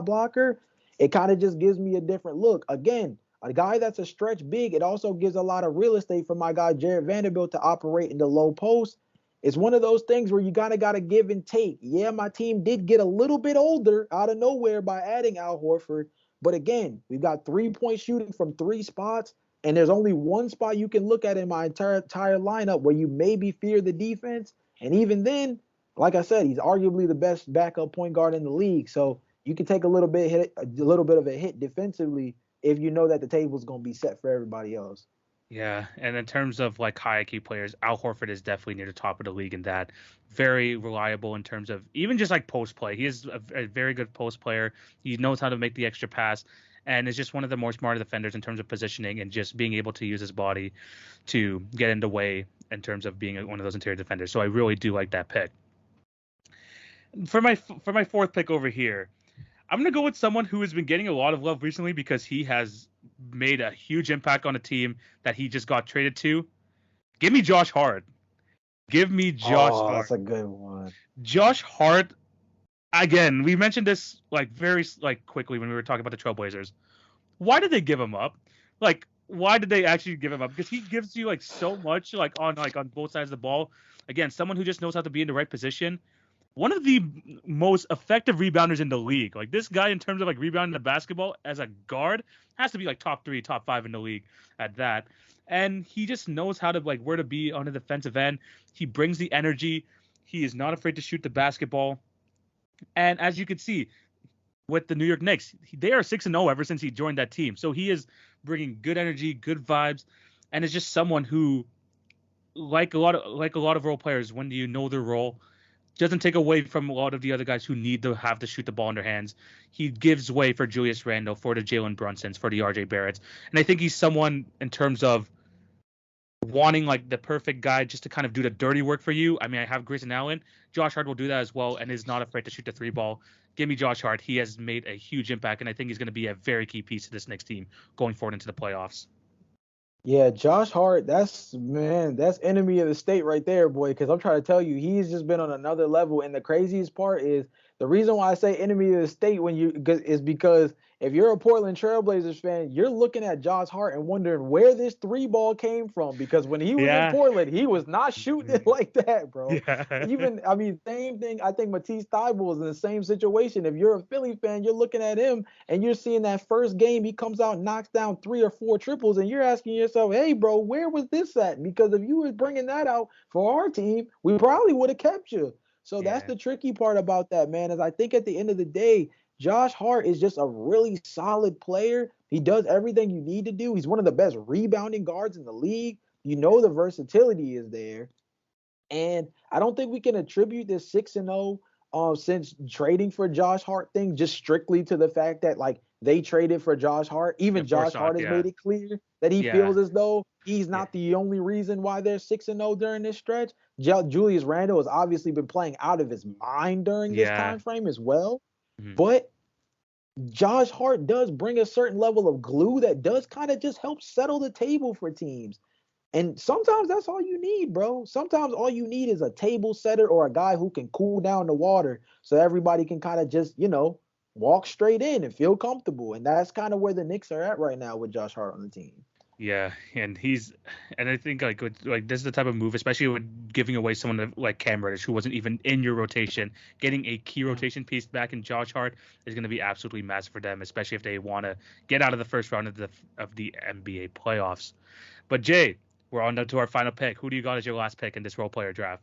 blocker, it kind of just gives me a different look. Again, a guy that's a stretch big, it also gives a lot of real estate for my guy Jared Vanderbilt to operate in the low post. It's one of those things where you gotta give and take. Yeah, my team did get a little bit older out of nowhere by adding Al Horford, but again, we've got 3-point shooting from 3 spots, and there's only one spot you can look at in my entire lineup where you maybe fear the defense, and even then, like I said, he's arguably the best backup point guard in the league. So you can take a little bit of a hit defensively if you know that the table's gonna be set for everybody else. yeah. And in terms of like high IQ players, Al Horford is definitely near the top of the league in that. Very reliable in terms of even just like post play. He is a very good post player. He knows how to make the extra pass, and is just one of the more smarter defenders in terms of positioning and just being able to use his body to get in the way in terms of being one of those interior defenders. So I really do like that pick. For my fourth pick over here, I'm gonna go with someone who has been getting a lot of love recently because he has made a huge impact on a team that he just got traded to. Give me Josh Hart. Give me Josh Oh, Hart. that's a good one. Josh Hart. Again, we mentioned this like very like quickly when we were talking about the Trailblazers. Why did they give him up? Like, why did they actually give him up? Because he gives you like so much like on both sides of the ball. Again, someone who just knows how to be in the right position. One of the most effective rebounders in the league. Like this guy in terms of like rebounding the basketball as a guard has to be like top 3, top 5 in the league at that. And he just knows how to like where to be on the defensive end. He brings the energy. He is not afraid to shoot the basketball. And as you can see with the New York Knicks, they are 6-0 ever since he joined that team. So he is bringing good energy, good vibes, and is just someone who, like a lot of role players, when you know their role, doesn't take away from a lot of the other guys who need to have to shoot the ball in their hands. He gives way for Julius Randle, for the Jalen Brunsons, for the RJ Barretts. And I think he's someone in terms of wanting like the perfect guy just to kind of do the dirty work for you. I mean, I have Grayson Allen. Josh Hart will do that as well and is not afraid to shoot the three ball. Give me Josh Hart. He has made a huge impact, and I think he's going to be a very key piece to this next team going forward into the playoffs. Yeah, Josh Hart, that's enemy of the state right there, boy. Because I'm trying to tell you, he's just been on another level. And the craziest part is The reason why I say enemy of the state is because if you're a Portland Trailblazers fan, you're looking at Josh Hart and wondering where this three ball came from. Because when he was in Yeah. Portland, he was not shooting it like that, bro. Yeah. Even, I mean, same thing. I think Matisse Thybulle is in the same situation. If you're a Philly fan, you're looking at him and you're seeing that first game, he comes out, knocks down 3 or 4 triples, and you're asking yourself, hey, bro, where was this at? Because if you was bringing that out for our team, we probably would have kept you. So that's Yeah. the tricky part about that, man, is I think at the end of the day, Josh Hart is just a really solid player. He does everything you need to do. He's one of the best rebounding guards in the league. You know the versatility is there. And I don't think we can attribute this 6-0 since trading for Josh Hart thing just strictly to the fact that like they traded for Josh Hart. Yeah, Even for Josh shot. Hart has Yeah. made it clear that he Yeah. feels as though he's Yeah. not the only reason why they're 6-0 during this stretch. Julius Randle has obviously been playing out of his mind during this Yeah. time frame as well. Mhm. But Josh Hart does bring a certain level of glue that does kind of just help settle the table for teams. And sometimes that's all you need, bro. Sometimes all you need is a table setter or a guy who can cool down the water so everybody can kind of just, walk straight in and feel comfortable. And that's kind of where the Knicks are at right now with Josh Hart on the team. Yeah, and I think like this is the type of move, especially with giving away someone like Cam Reddish, who wasn't even in your rotation, getting a key rotation piece back in Josh Hart is going to be absolutely massive for them, especially if they want to get out of the first round of the NBA playoffs. But Jay, we're on to our final pick. Who do you got as your last pick in this role player draft?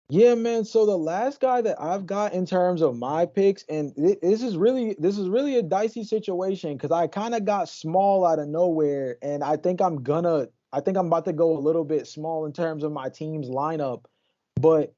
Yeah, man. So the last guy that I've got in terms of my picks, and this is really a dicey situation because I kind of got small out of nowhere, and I think I'm about to go a little bit small in terms of my team's lineup, but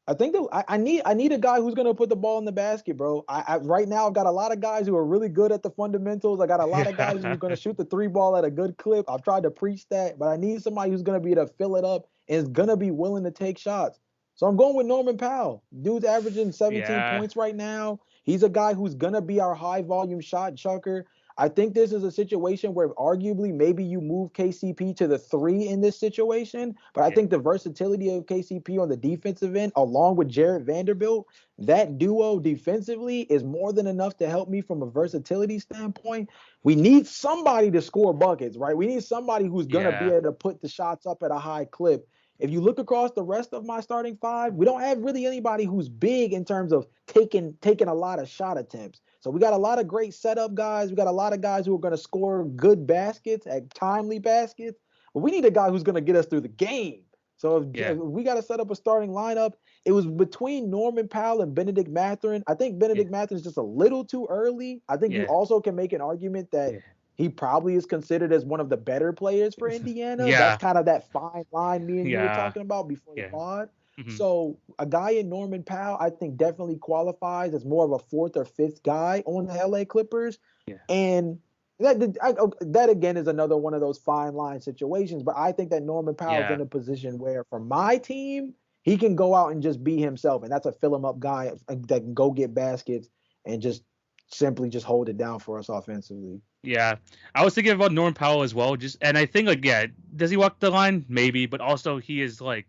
I think that I need a guy who's gonna put the ball in the basket, bro. I right now I've got a lot of guys who are really good at the fundamentals. I got a lot of guys who are gonna shoot the three ball at a good clip. I've tried to preach that, but I need somebody who's gonna be able to fill it up and is gonna be willing to take shots. So I'm going with Norman Powell. Dude's averaging 17 Yeah, points right now. He's a guy who's gonna be our high volume shot chucker. I think this is a situation where arguably maybe you move KCP to the 3 in this situation, but I yeah, think the versatility of KCP on the defensive end, along with Jared Vanderbilt, that duo defensively is more than enough to help me from a versatility standpoint. We need somebody to score buckets, right? We need somebody who's gonna be yeah, able to put the shots up at a high clip. If you look across the rest of my starting 5, we don't have really anybody who's big in terms of taking a lot of shot attempts. So we got a lot of great setup guys. We got a lot of guys who are going to score good baskets at timely baskets. But we need a guy who's going to get us through the game. So if yeah, we got to set up a starting lineup, it was between Norman Powell and Benedict Mathurin. I think yeah, Benedict Mathurin is just a little too early. I think you yeah, also can make an argument that yeah, he probably is considered as one of the better players for Indiana. That's yeah, kind of that fine line me and you were yeah, talking about before the yeah. pod. Hmm. So a guy in Norman Powell, I think definitely qualifies as more of a 4th or 5th guy on the LA Clippers. Yeah, And that again is another one of those fine line situations. But I think that Norman Powell's yeah. in a position where for my team, he can go out and just be himself. And that's a fill him up guy that can go get baskets and just simply just hold it down for us offensively. Yeah, I was thinking about Norm Powell as well. And I think like, yeah, does he walk the line? Maybe, but also he is like,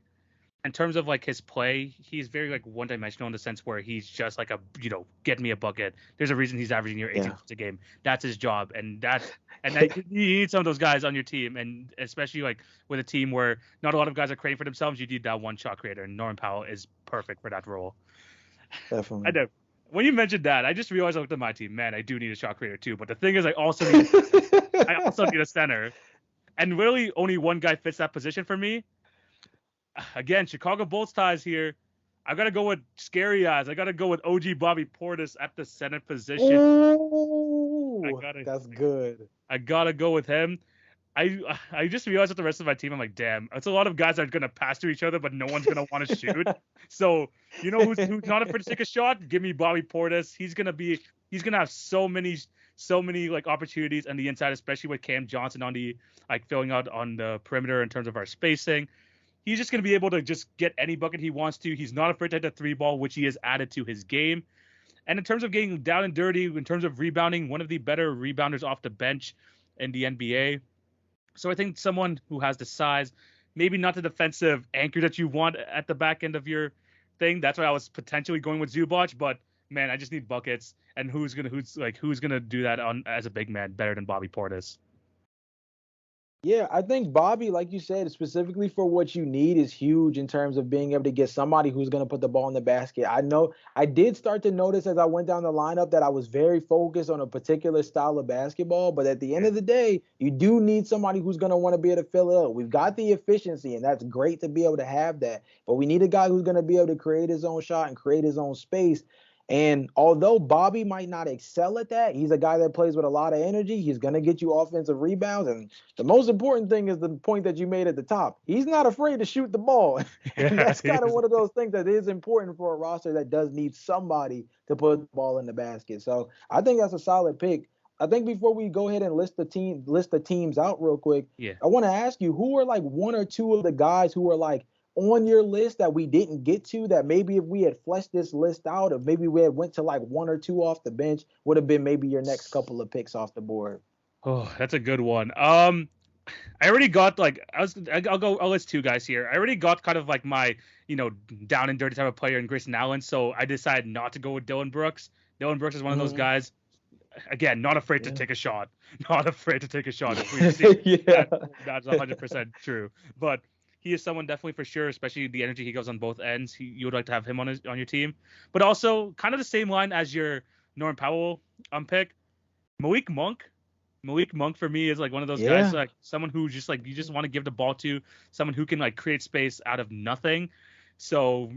in terms of like his play, he's very like one dimensional in the sense where he's just like get me a bucket. There's a reason he's averaging near 18 Yeah. points a game. That's his job, and you need some of those guys on your team, and especially like with a team where not a lot of guys are creating for themselves, you need that one shot creator, and Norm Powell is perfect for that role. I Definitely. know. When you mentioned that, I just realized I looked at my team. Man, I do need a shot creator too. But the thing is, I also need a center, and really only one guy fits that position for me. Again, Chicago Bulls ties here. I gotta go with Scary Eyes. I gotta go with OG Bobby Portis at the center position. I Ooh, gotta, that's good. I gotta go with him. I just realized with the rest of my team, I'm like, damn, it's a lot of guys that are gonna pass to each other, but no one's gonna want to shoot. So you know who's not afraid to take a shot? Give me Bobby Portis. He's gonna have so many like opportunities on the inside, especially with Cam Johnson on the like filling out on the perimeter in terms of our spacing. He's just gonna be able to just get any bucket he wants to. He's not afraid to hit the 3 ball, which he has added to his game. And in terms of getting down and dirty, in terms of rebounding, one of the better rebounders off the bench in the NBA. So I think someone who has the size, maybe not the defensive anchor that you want at the back end of your thing. That's why I was potentially going with Zubac, but man, I just need buckets, and who's gonna do that on as a big man better than Bobby Portis? Yeah, I think Bobby, like you said, specifically for what you need is huge in terms of being able to get somebody who's going to put the ball in the basket. I know I did start to notice as I went down the lineup that I was very focused on a particular style of basketball, but at the end of the day, you do need somebody who's going to want to be able to fill it up. We've got the efficiency, and that's great to be able to have that, but we need a guy who's going to be able to create his own shot and create his own space. And although Bobby might not excel at that, he's a guy that plays with a lot of energy. He's going to get you offensive rebounds. And the most important thing is the point that you made at the top. He's not afraid to shoot the ball. And Yeah, that's kind of one of those things that is important for a roster that does need somebody to put the ball in the basket. So I think that's a solid pick. I think before we go ahead and list the teams out real quick, yeah. I want to ask you, who are like one or two of the guys who are like on your list that we didn't get to, that maybe if we had fleshed this list out, or maybe we had went to like one or two off the bench, would have been maybe your next couple of picks off the board? Oh, that's a good one. I already got I'll list two guys here. I already got kind of like my, down and dirty type of player in Grayson Allen, so I decided not to go with Dylan Brooks. Dylan Brooks is one of those guys, again, not afraid to take a shot. Not afraid to take a shot. If we see that's 100% true. But he is someone definitely for sure, especially the energy he gives on both ends. You would like to have him on your team. But also kind of the same line as your Norm Powell pick. Malik Monk. Malik Monk for me is like one of those guys, like someone who just like you just want to give the ball to, someone who can like create space out of nothing. So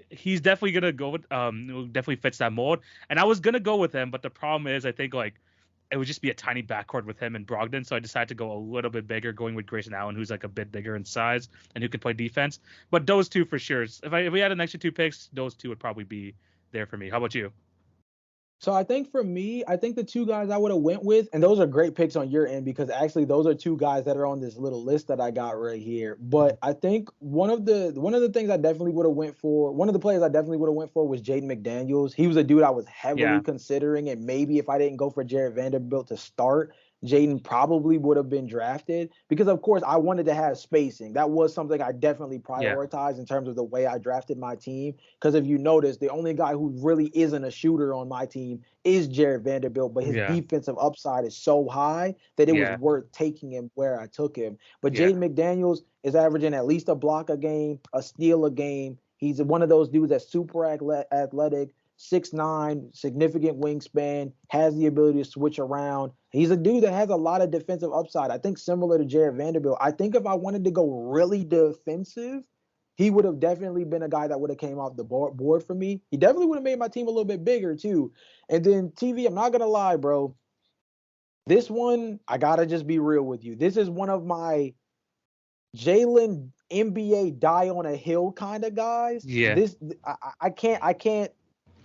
he's definitely gonna go with definitely fits that mold. And I was gonna go with him, but the problem is I think like it would just be a tiny backcourt with him and Brogdon. So I decided to go a little bit bigger, going with Grayson Allen, who's like a bit bigger in size and who can play defense. But those two for sure. If we had an extra two picks, those two would probably be there for me. How about you? So I think for me, I think the two guys I would have went with, and those are great picks on your end because actually those are two guys that are on this little list that I got right here. But I think one of the things I definitely would have went for, one of the players I definitely would have went for was Jaden McDaniels. He was a dude I was heavily considering, and maybe if I didn't go for Jared Vanderbilt to start, Jaden probably would have been drafted because, of course, I wanted to have spacing. That was something I definitely prioritized in terms of the way I drafted my team. Because if you notice, the only guy who really isn't a shooter on my team is Jared Vanderbilt, but his defensive upside is so high that it was worth taking him where I took him. But Jaden McDaniels is averaging at least a block a game, a steal a game. He's one of those dudes that's super athletic, 6'9", significant wingspan, has the ability to switch around. He's a dude that has a lot of defensive upside. I think similar to Jared Vanderbilt. I think if I wanted to go really defensive, he would have definitely been a guy that would have came off the board for me. He definitely would have made my team a little bit bigger too. And then TV, I'm not going to lie, bro. This one, I got to just be real with you. This is one of my Jalen NBA die on a hill kind of guys. Yeah.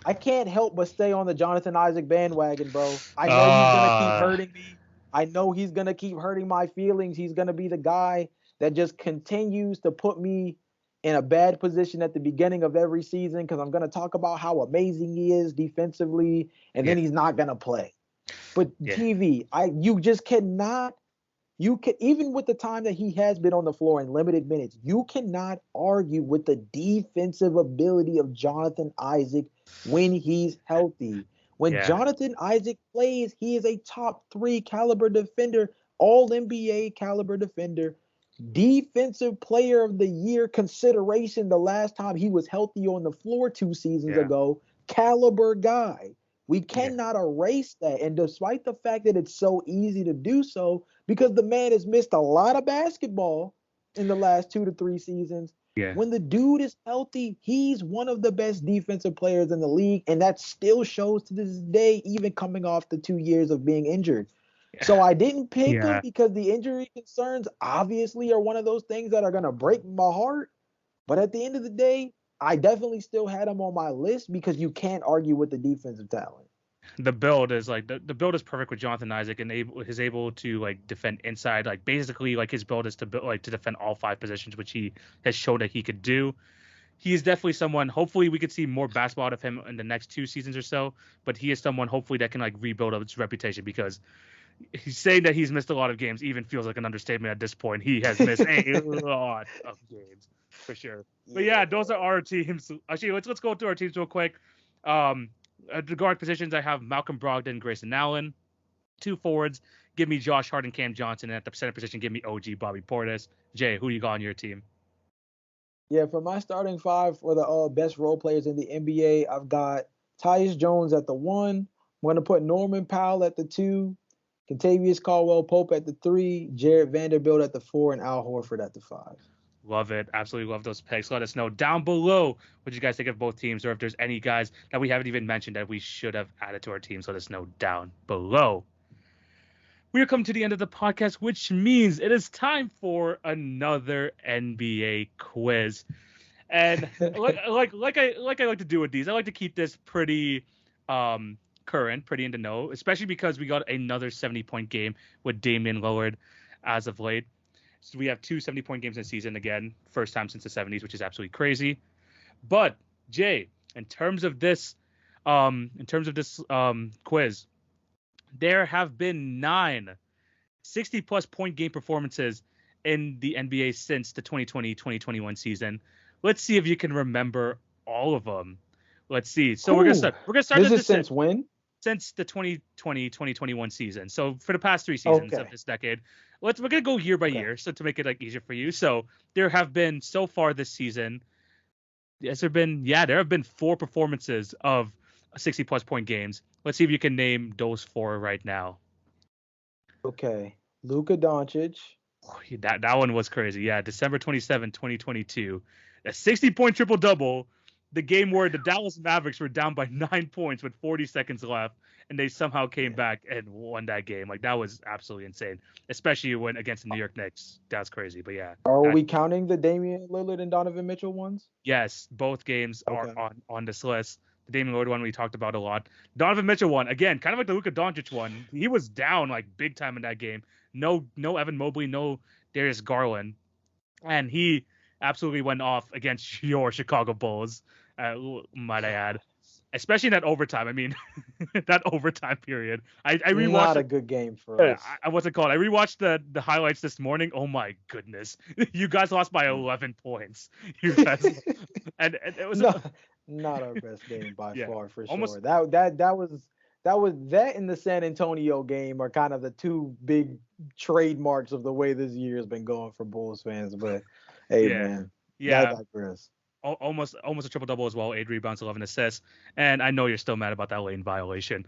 I can't help but stay on the Jonathan Isaac bandwagon, bro. I know he's gonna keep hurting me. I know he's gonna keep hurting my feelings. He's gonna be the guy that just continues to put me in a bad position at the beginning of every season because I'm gonna talk about how amazing he is defensively, and then he's not gonna play. But TV, you just cannot. You can, even with the time that he has been on the floor in limited minutes, you cannot argue with the defensive ability of Jonathan Isaac when he's healthy. When Jonathan Isaac plays, he is a top 3 caliber defender, all NBA caliber defender, defensive player of the year consideration the last time he was healthy on the floor 2 seasons ago, caliber guy. We cannot erase that. And despite the fact that it's so easy to do so, because the man has missed a lot of basketball in the last 2 to 3 seasons, when the dude is healthy, he's one of the best defensive players in the league. And that still shows to this day, even coming off the 2 years of being injured. So I didn't pick him because the injury concerns obviously are one of those things that are going to break my heart. But at the end of the day, I definitely still had him on my list because you can't argue with the defensive talent. The build is like the build is perfect with Jonathan Isaac and is able to like defend inside. Like basically like his build is to defend all 5 positions, which he has shown that he could do. He is definitely someone. Hopefully, we could see more basketball out of him in the next 2 seasons or so. But he is someone hopefully that can like rebuild his reputation because he's saying that he's missed a lot of games even feels like an understatement at this point. He has missed a lot of games for sure. But yeah, those are our teams. Actually, let's go through our teams real quick. At the guard positions, I have Malcolm Brogdon, Grayson Allen. 2 forwards, give me Josh Hart and Cam Johnson. And at the center position, give me OG Bobby Portis. Jay, who you got on your team? Yeah, for my starting five for the best role players in the NBA, I've got Tyus Jones at the 1. I'm going to put Norman Powell at the 2, Kentavious Caldwell-Pope at the 3, Jared Vanderbilt at the 4, and Al Horford at the 5. Love it. Absolutely love those picks. Let us know down below what you guys think of both teams, or if there's any guys that we haven't even mentioned that we should have added to our teams. Let us know down below. We are coming to the end of the podcast, which means it is time for another NBA quiz. And like I like to do with these, I like to keep this pretty current, pretty in the know, especially because we got another 70-point game with Damian Lillard as of late. So we have 2 70-point games in the season again, first time since the 70s, which is absolutely crazy. But Jay, in terms of this quiz, there have been 9 60-plus point game performances in the NBA since the 2020-2021 season. Let's see if you can remember all of them. Let's see. So we're gonna start. This is since when? Since the 2020-2021 season. So for the past 3 seasons of this decade. We're gonna go year by year, so to make it like easier for you. So there have been so far this season. There have been 4 performances of 60-plus point games. Let's see if you can name those 4 right now. Okay, Luka Doncic. Oh, that one was crazy. Yeah, December 27, 2022. A 60-point triple-double. The game where the Dallas Mavericks were down by 9 points with 40 seconds left, and they somehow came back and won that game. Like, that was absolutely insane, especially when against the New York Knicks. That's crazy, but yeah. Are we counting the Damian Lillard and Donovan Mitchell ones? Yes, both games are on this list. The Damian Lillard one we talked about a lot. Donovan Mitchell one, again, kind of like the Luka Doncic one. He was down like big time in that game. No Evan Mobley, no Darius Garland, and he absolutely went off against your Chicago Bulls. Might I add, especially in that overtime. I mean, that overtime period. I rewatched. Not a good game for us. What's it called? I rewatched the highlights this morning. Oh my goodness, you guys lost by 11 points. You guys, and it was not our best game by far for almost, sure. That was in the San Antonio game are kind of the 2 big trademarks of the way this year has been going for Bulls fans. But hey, man, I digress. Almost a triple double as well. 8 rebounds, 11 assists, and I know you're still mad about that lane violation.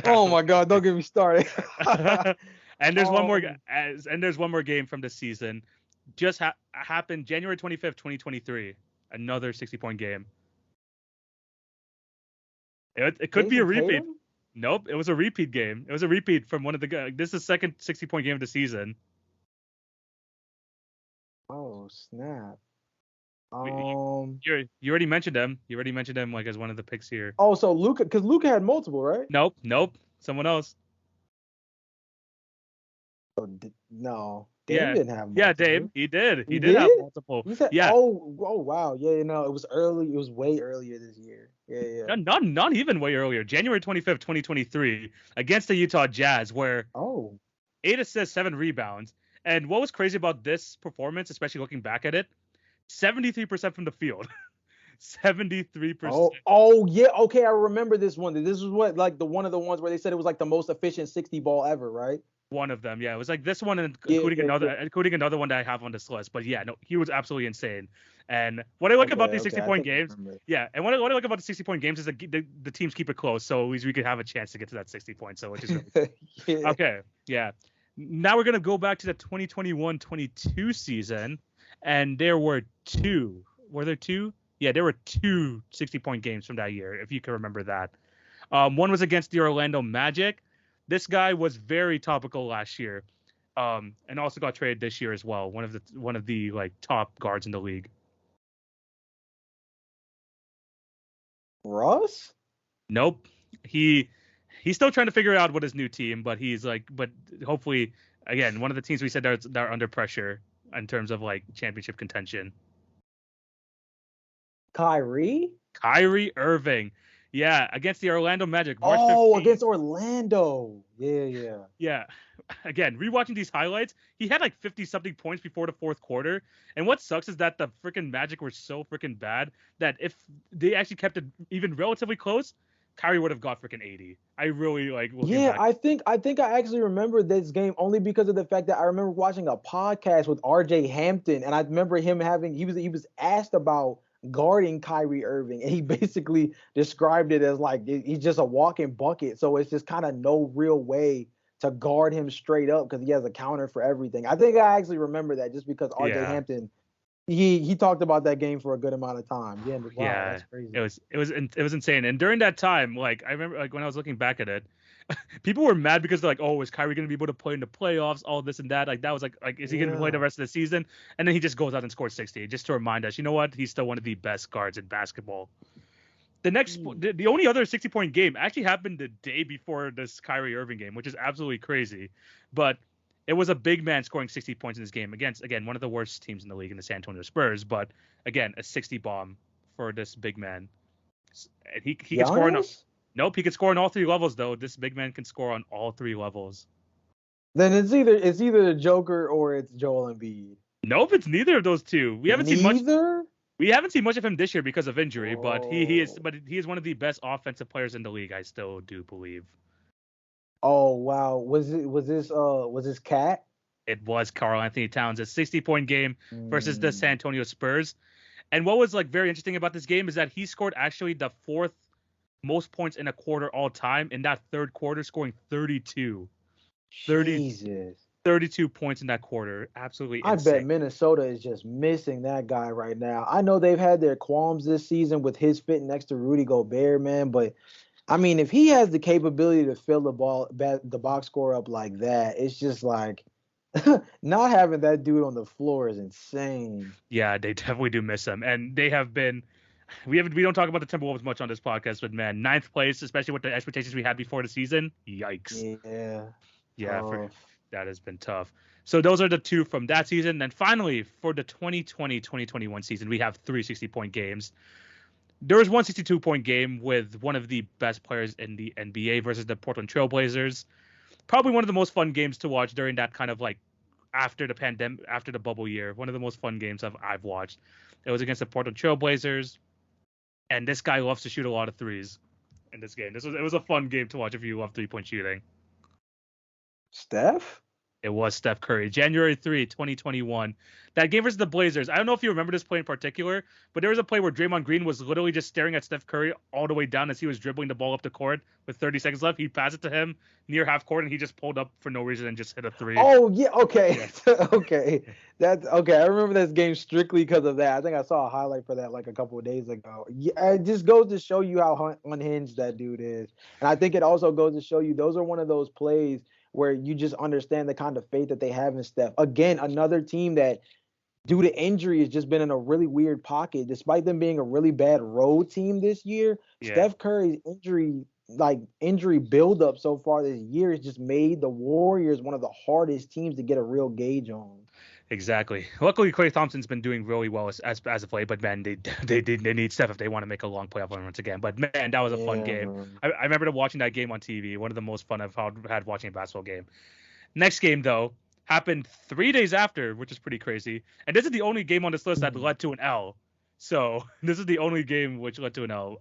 Oh my God! Don't get me started. And there's one more. And there's one more game from this season. Just happened January 25th, 2023. Another 60-point game. It could be a repeat. Tatum? Nope, it was a repeat game. It was a repeat from one of the guys. This is the second 60-point game of the season. Oh snap! You already mentioned him. You already mentioned him like as one of the picks here. Oh, so Luka, because Luka had multiple, right? Nope. Someone else. Oh, no, Dame didn't have multiple. Yeah, Dame. He did. He did have multiple. Yeah. Oh wow. Yeah, it was early. It was way earlier this year. Yeah. Not even way earlier. January 25th, 2023, against the Utah Jazz, where 8 assists, 7 rebounds. And what was crazy about this performance, especially looking back at it, 73% from the field. 73%. Oh yeah. Okay, I remember this one. This was what like one of the ones where they said it was like the most efficient 60 ball ever, right? One of them, yeah. It was like this one, including another one that I have on this list. But yeah, no, he was absolutely insane. And what I like about these 60-point games, and what I like about the 60-point games is that the teams keep it close, so at least we could have a chance to get to that 60 points. So which is really Okay, yeah. Now we're gonna go back to the 2021-22 season, and there were 2. Were there 2? Yeah, there were 2 60-point games from that year, if you can remember that. One was against the Orlando Magic. This guy was very topical last year, and also got traded this year as well. One of the like top guards in the league. Russ? Nope. He's still trying to figure out what his new team, but hopefully, again, one of the teams we said that are under pressure in terms of like championship contention. Kyrie Irving. Yeah, against the Orlando Magic, March Oh, 15th. against Orlando. Yeah. Yeah. Again, rewatching these highlights, he had like 50 something points before the fourth quarter. And what sucks is that the freaking Magic were so freaking bad that if they actually kept it even relatively close, Kyrie would have got freaking 80. I really like looking Yeah, back. I think I actually remember this game only because of the fact that I remember watching a podcast with RJ Hampton, and I remember him having he was asked about guarding Kyrie Irving, and he basically described it as like he's just a walking bucket. So it's just kind of no real way to guard him straight up because he has a counter for everything. I think I actually remember that just because RJ Yeah. Hampton he talked about that game for a good amount of time. Yeah, wow, Yeah. that's crazy. It was insane. And during that time, like I remember like when I was looking back at it, people were mad because they're like, "Oh, is Kyrie going to be able to play in the playoffs? All this and that." Like that was like, is he going to play the Yeah. rest of the season? And then he just goes out and scores 60, just to remind us, you know what? He's still one of the best guards in basketball. Hmm. The only other 60-point game actually happened the day before this Kyrie Irving game, which is absolutely crazy. But it was a big man scoring 60 points in this game against, again, one of the worst teams in the league in the San Antonio Spurs. But again, a 60 bomb for this big man. And he could score on. Giannis? Nope, he could score on all three levels though. This big man can score on all three levels. Then it's either the Joker or it's Joel Embiid. Nope, it's neither of those two. We haven't seen much. Neither? We haven't seen much of him this year because of injury, but Oh. he is one of the best offensive players in the league. I still do believe Oh wow. Was this Cat? it was Carl Anthony Towns, a 60-point game versus the San Hmm. Antonio Spurs. And what was like very interesting about this game is that he scored actually the fourth most points in a quarter all time in that third quarter, scoring 32. 30, Jesus. 32 points in that quarter. Absolutely I insane. bet Minnesota is just missing that guy right now. I know they've had their qualms this season with his fit next to Rudy Gobert, man, but I mean, if he has the capability to fill the box score up like that, it's just like not having that dude on the floor is insane. Yeah, they definitely do miss him, and they have been. We don't talk about the Timberwolves much on this podcast, but man, ninth place, especially with the expectations we had before the season. Yikes! Yeah, Yeah, for tough. that has been tough. So those are the two from that season. And finally, for the 2020-2021 season, we have three 60-point games. There was one 62-point game with one of the best players in the NBA versus the Portland Trailblazers. Probably one of the most fun games to watch during that kind of like after the pandemic, after the bubble year. One of the most fun games I've watched. It was against the Portland Trailblazers, and this guy loves to shoot a lot of threes in this game. It was a fun game to watch if you love 3-point shooting. Steph? It was Steph Curry, January 3, 2021. That game versus the Blazers. I don't know if you remember this play in particular, but there was a play where Draymond Green was literally just staring at Steph Curry all the way down as he was dribbling the ball up the court with 30 seconds left. He passed it to him near half court, and he just pulled up for no reason and just hit a three. Oh yeah, okay, Yeah. okay. That's okay. I remember this game strictly because of that. I think I saw a highlight for that like a couple of days ago. Yeah, it just goes to show you how unhinged that dude is, and I think it also goes to show you those are one of those plays where you just understand the kind of faith that they have in Steph. Again, another team that due to injury has just been in a really weird pocket. Despite them being a really bad road team this year, Yeah. Steph Curry's injury buildup so far this year has just made the Warriors one of the hardest teams to get a real gauge on. Exactly. Luckily, Klay Thompson's been doing really well as of late, but man, they need Steph if they want to make a long playoff run once again. But man, that was a fun Yeah, game. man. I remember watching that game on TV. One of the most fun I've had watching a basketball game. Next game though happened 3 days after, which is pretty crazy. And this is the only game on this list that led to an L. So this is the only game which led to an L.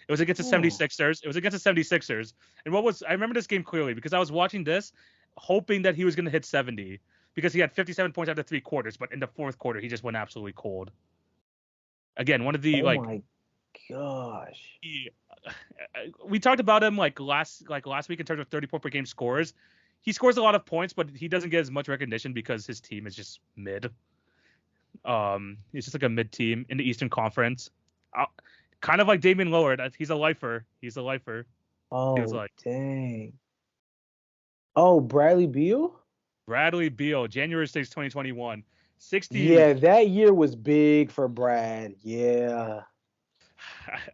It was against the Oh, 76ers. It was against the 76ers. And I remember this game clearly because I was watching this hoping that he was going to hit 70 because he had 57 points after three quarters, but in the fourth quarter he just went absolutely cold. Again, one of the oh like my gosh. he, we talked about him last week in terms of 34 per game scores. He scores a lot of points, but he doesn't get as much recognition because his team is just mid. He's just like a mid team in the Eastern Conference. Uh, Kind of like Damian Lillard. He's a lifer. He's a lifer. Feels Oh like dang. Oh, Bradley Beal? Bradley Beal, January 6, 2021. 60. Yeah, that year was big for Brad. Yeah,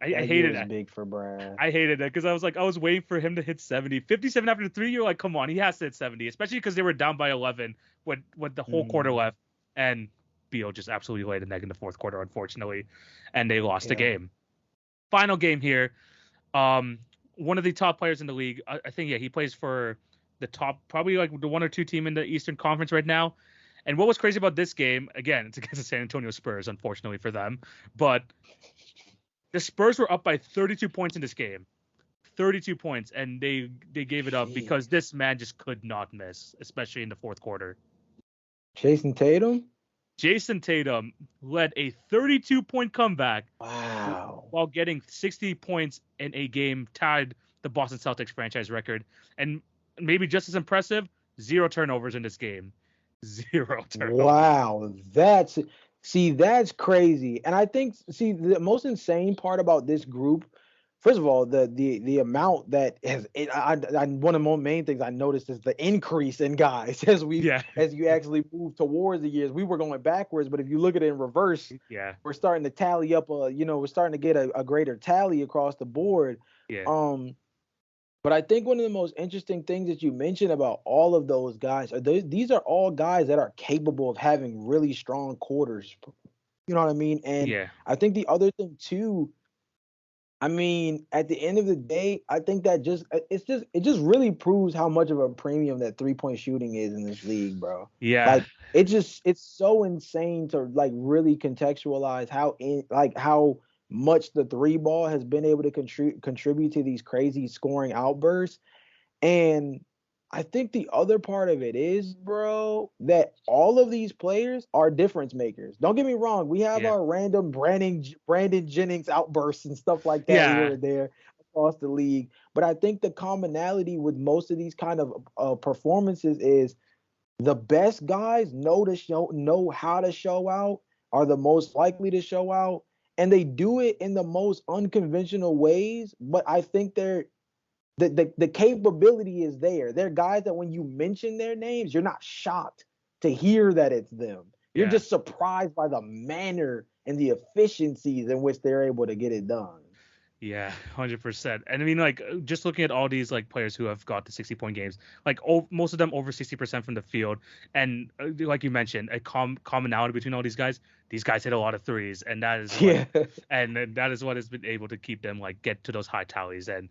I that year hated was that. big for Brad. I hated it because I was waiting for him to hit 70. 57 after three, you're like, come on, he has to hit 70, especially because they were down by 11 with the whole quarter Mm, left. And Beal just absolutely laid an egg in the fourth quarter, unfortunately. And they lost the yeah. game. Final game here. Um, one of the top players in the league. I think he plays for the top, probably like the one or two team in the Eastern Conference right now. And what was crazy about this game, again, it's against the San Antonio Spurs, unfortunately for them, but the Spurs were up by 32 points in this game. 32 points, and they gave it up Jeez. because this man just could not miss, especially in the fourth quarter. Jason Tatum? Jason Tatum led a 32-point comeback Wow. while getting 60 points in a game tied the Boston Celtics franchise record. And maybe just as impressive, 0 turnovers in this game. 0 turnovers. Wow. That's crazy. And I think the most insane part about this group, first of all, the amount that has one of the main things I noticed is the increase in guys Yeah. as you actually move towards the years. We were going backwards, but if you look at it in reverse, Yeah. we're starting to tally up we're starting to get a greater tally across the board. Yeah. But I think one of the most interesting things that you mentioned about all of those guys are these are all guys that are capable of having really strong quarters. You know what I mean? And Yeah. I think the other thing too, I mean, at the end of the day, I think that it just really proves how much of a premium that 3-point shooting is in this league, bro. Yeah. Like it's so insane to like really contextualize how much the three ball has been able to contribute to these crazy scoring outbursts. And I think the other part of it is, bro, that all of these players are difference makers. Don't get me wrong. We have Yeah. our random Brandon Jennings outbursts and stuff like that here Yeah. and there across the league. But I think the commonality with most of these kind of performances is the best guys know how to show out, are the most likely to show out, and they do it in the most unconventional ways. But I think the capability is there. They're guys that when you mention their names, you're not shocked to hear that it's them. You're Yeah. just surprised by the manner and the efficiencies in which they're able to get it done. Yeah, 100%. And I mean, like, just looking at all these like players who have got the 60-point games, like most of them over 60% from the field, and like you mentioned, a commonality between all these guys. These guys hit a lot of threes, and that is what, Yeah. and that is what has been able to keep them like get to those high tallies. And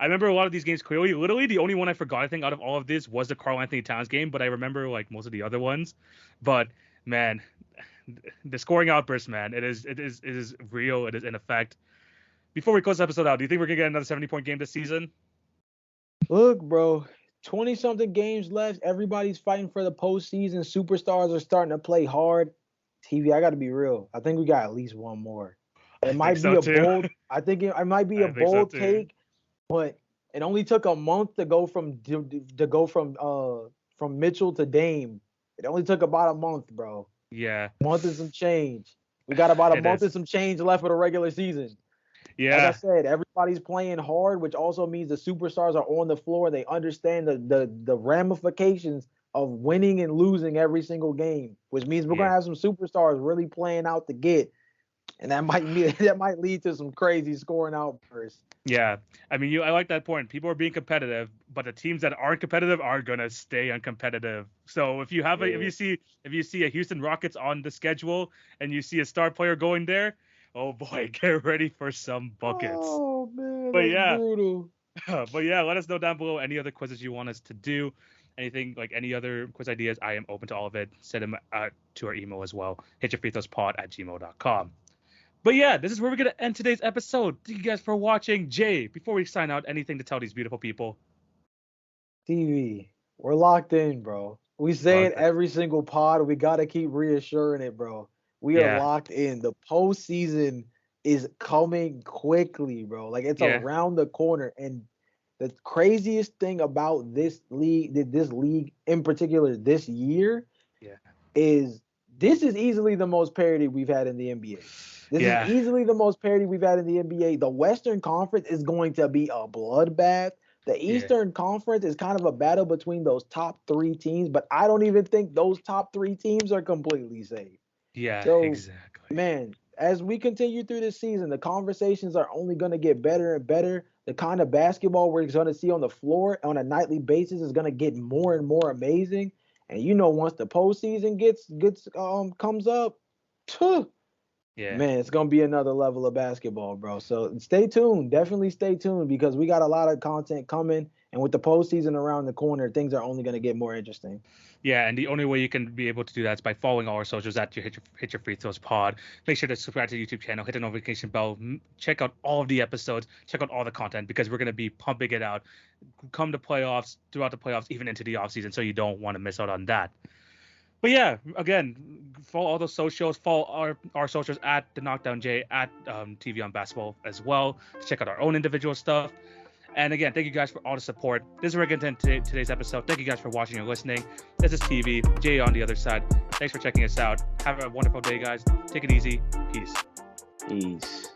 I remember a lot of these games clearly. Literally, the only one I forgot, I think, out of all of this was the Karl Anthony Towns game, but I remember like most of the other ones. But man, the scoring outburst, man, it is real. It is in effect. Before we close the episode out, do you think we're gonna get another 70-point game this season? Look, bro, 20 something games left. Everybody's fighting for the postseason. Superstars are starting to play hard. TV, I got to be real. I think we got at least one more. I It think might be so a too. bold. I think it might be a I think so bold too. take, but it only took a month to go from Mitchell to Dame. It only took about a month, bro. Yeah, Month and some change. We got about a it month is. and some change left for the regular season. Like I Yeah, said, everybody's playing hard, which also means the superstars are on the floor. They understand the ramifications of winning and losing every single game, which means we're gonna yeah, have some superstars really playing out to get, and that might lead to some crazy scoring outbursts. yeah. I mean, I like that point. People are being competitive, but the teams that aren't competitive are gonna stay uncompetitive. So Yeah. if you see a Houston Rockets on the schedule and you see a star player going there, oh boy, get ready for some buckets. Oh man, But that's yeah, brutal. but yeah, let us know down below any other quizzes you want us to do. Anything like any other quiz ideas, I am open to all of it. Send them to our email as well. hityourfreethrows@gmail.com. But yeah, this is where we're going to end today's episode. Thank you guys for watching. Jay, before we sign out, anything to tell these beautiful people? TV, we're locked in, bro. We say it Locked in. every single pod. We gotta keep reassuring it, bro. We are Yeah, locked in. The postseason is coming quickly, bro. Like it's yeah, around the corner. And the craziest thing about this league in particular this year, yeah, is this is easily the most parity we've had in the NBA. This is yeah, easily the most parity we've had in the NBA. The Western Conference is going to be a bloodbath. The yeah, Eastern Conference is kind of a battle between those top three teams, but I don't even think those top three teams are completely safe. yeah, So, exactly. man, as we continue through this season, the conversations are only going to get better and better. The kind of basketball we're going to see on the floor on a nightly basis is going to get more and more amazing. And once the postseason gets comes up, Yeah. Man, it's gonna be another level of basketball, bro. So stay tuned. Definitely stay tuned because we got a lot of content coming, and with the postseason around the corner, things are only gonna get more interesting. Yeah, and the only way you can be able to do that is by following all our socials at Hit Your Free Throws Pod. Make sure to subscribe to the YouTube channel, hit the notification bell, check out all of the episodes, check out all the content because we're going to be pumping it out come the playoffs, throughout the playoffs, even into the offseason, so you don't want to miss out on that. But yeah, again, follow all those socials. Follow our socials at the Knockdown J, at TV on Basketball as well. Check out our own individual stuff. And again, thank you guys for all the support. This is where we're getting to today's episode. Thank you guys for watching and listening. This is TV, Jay on the other side. Thanks for checking us out. Have a wonderful day, guys. Take it easy. Peace. Peace.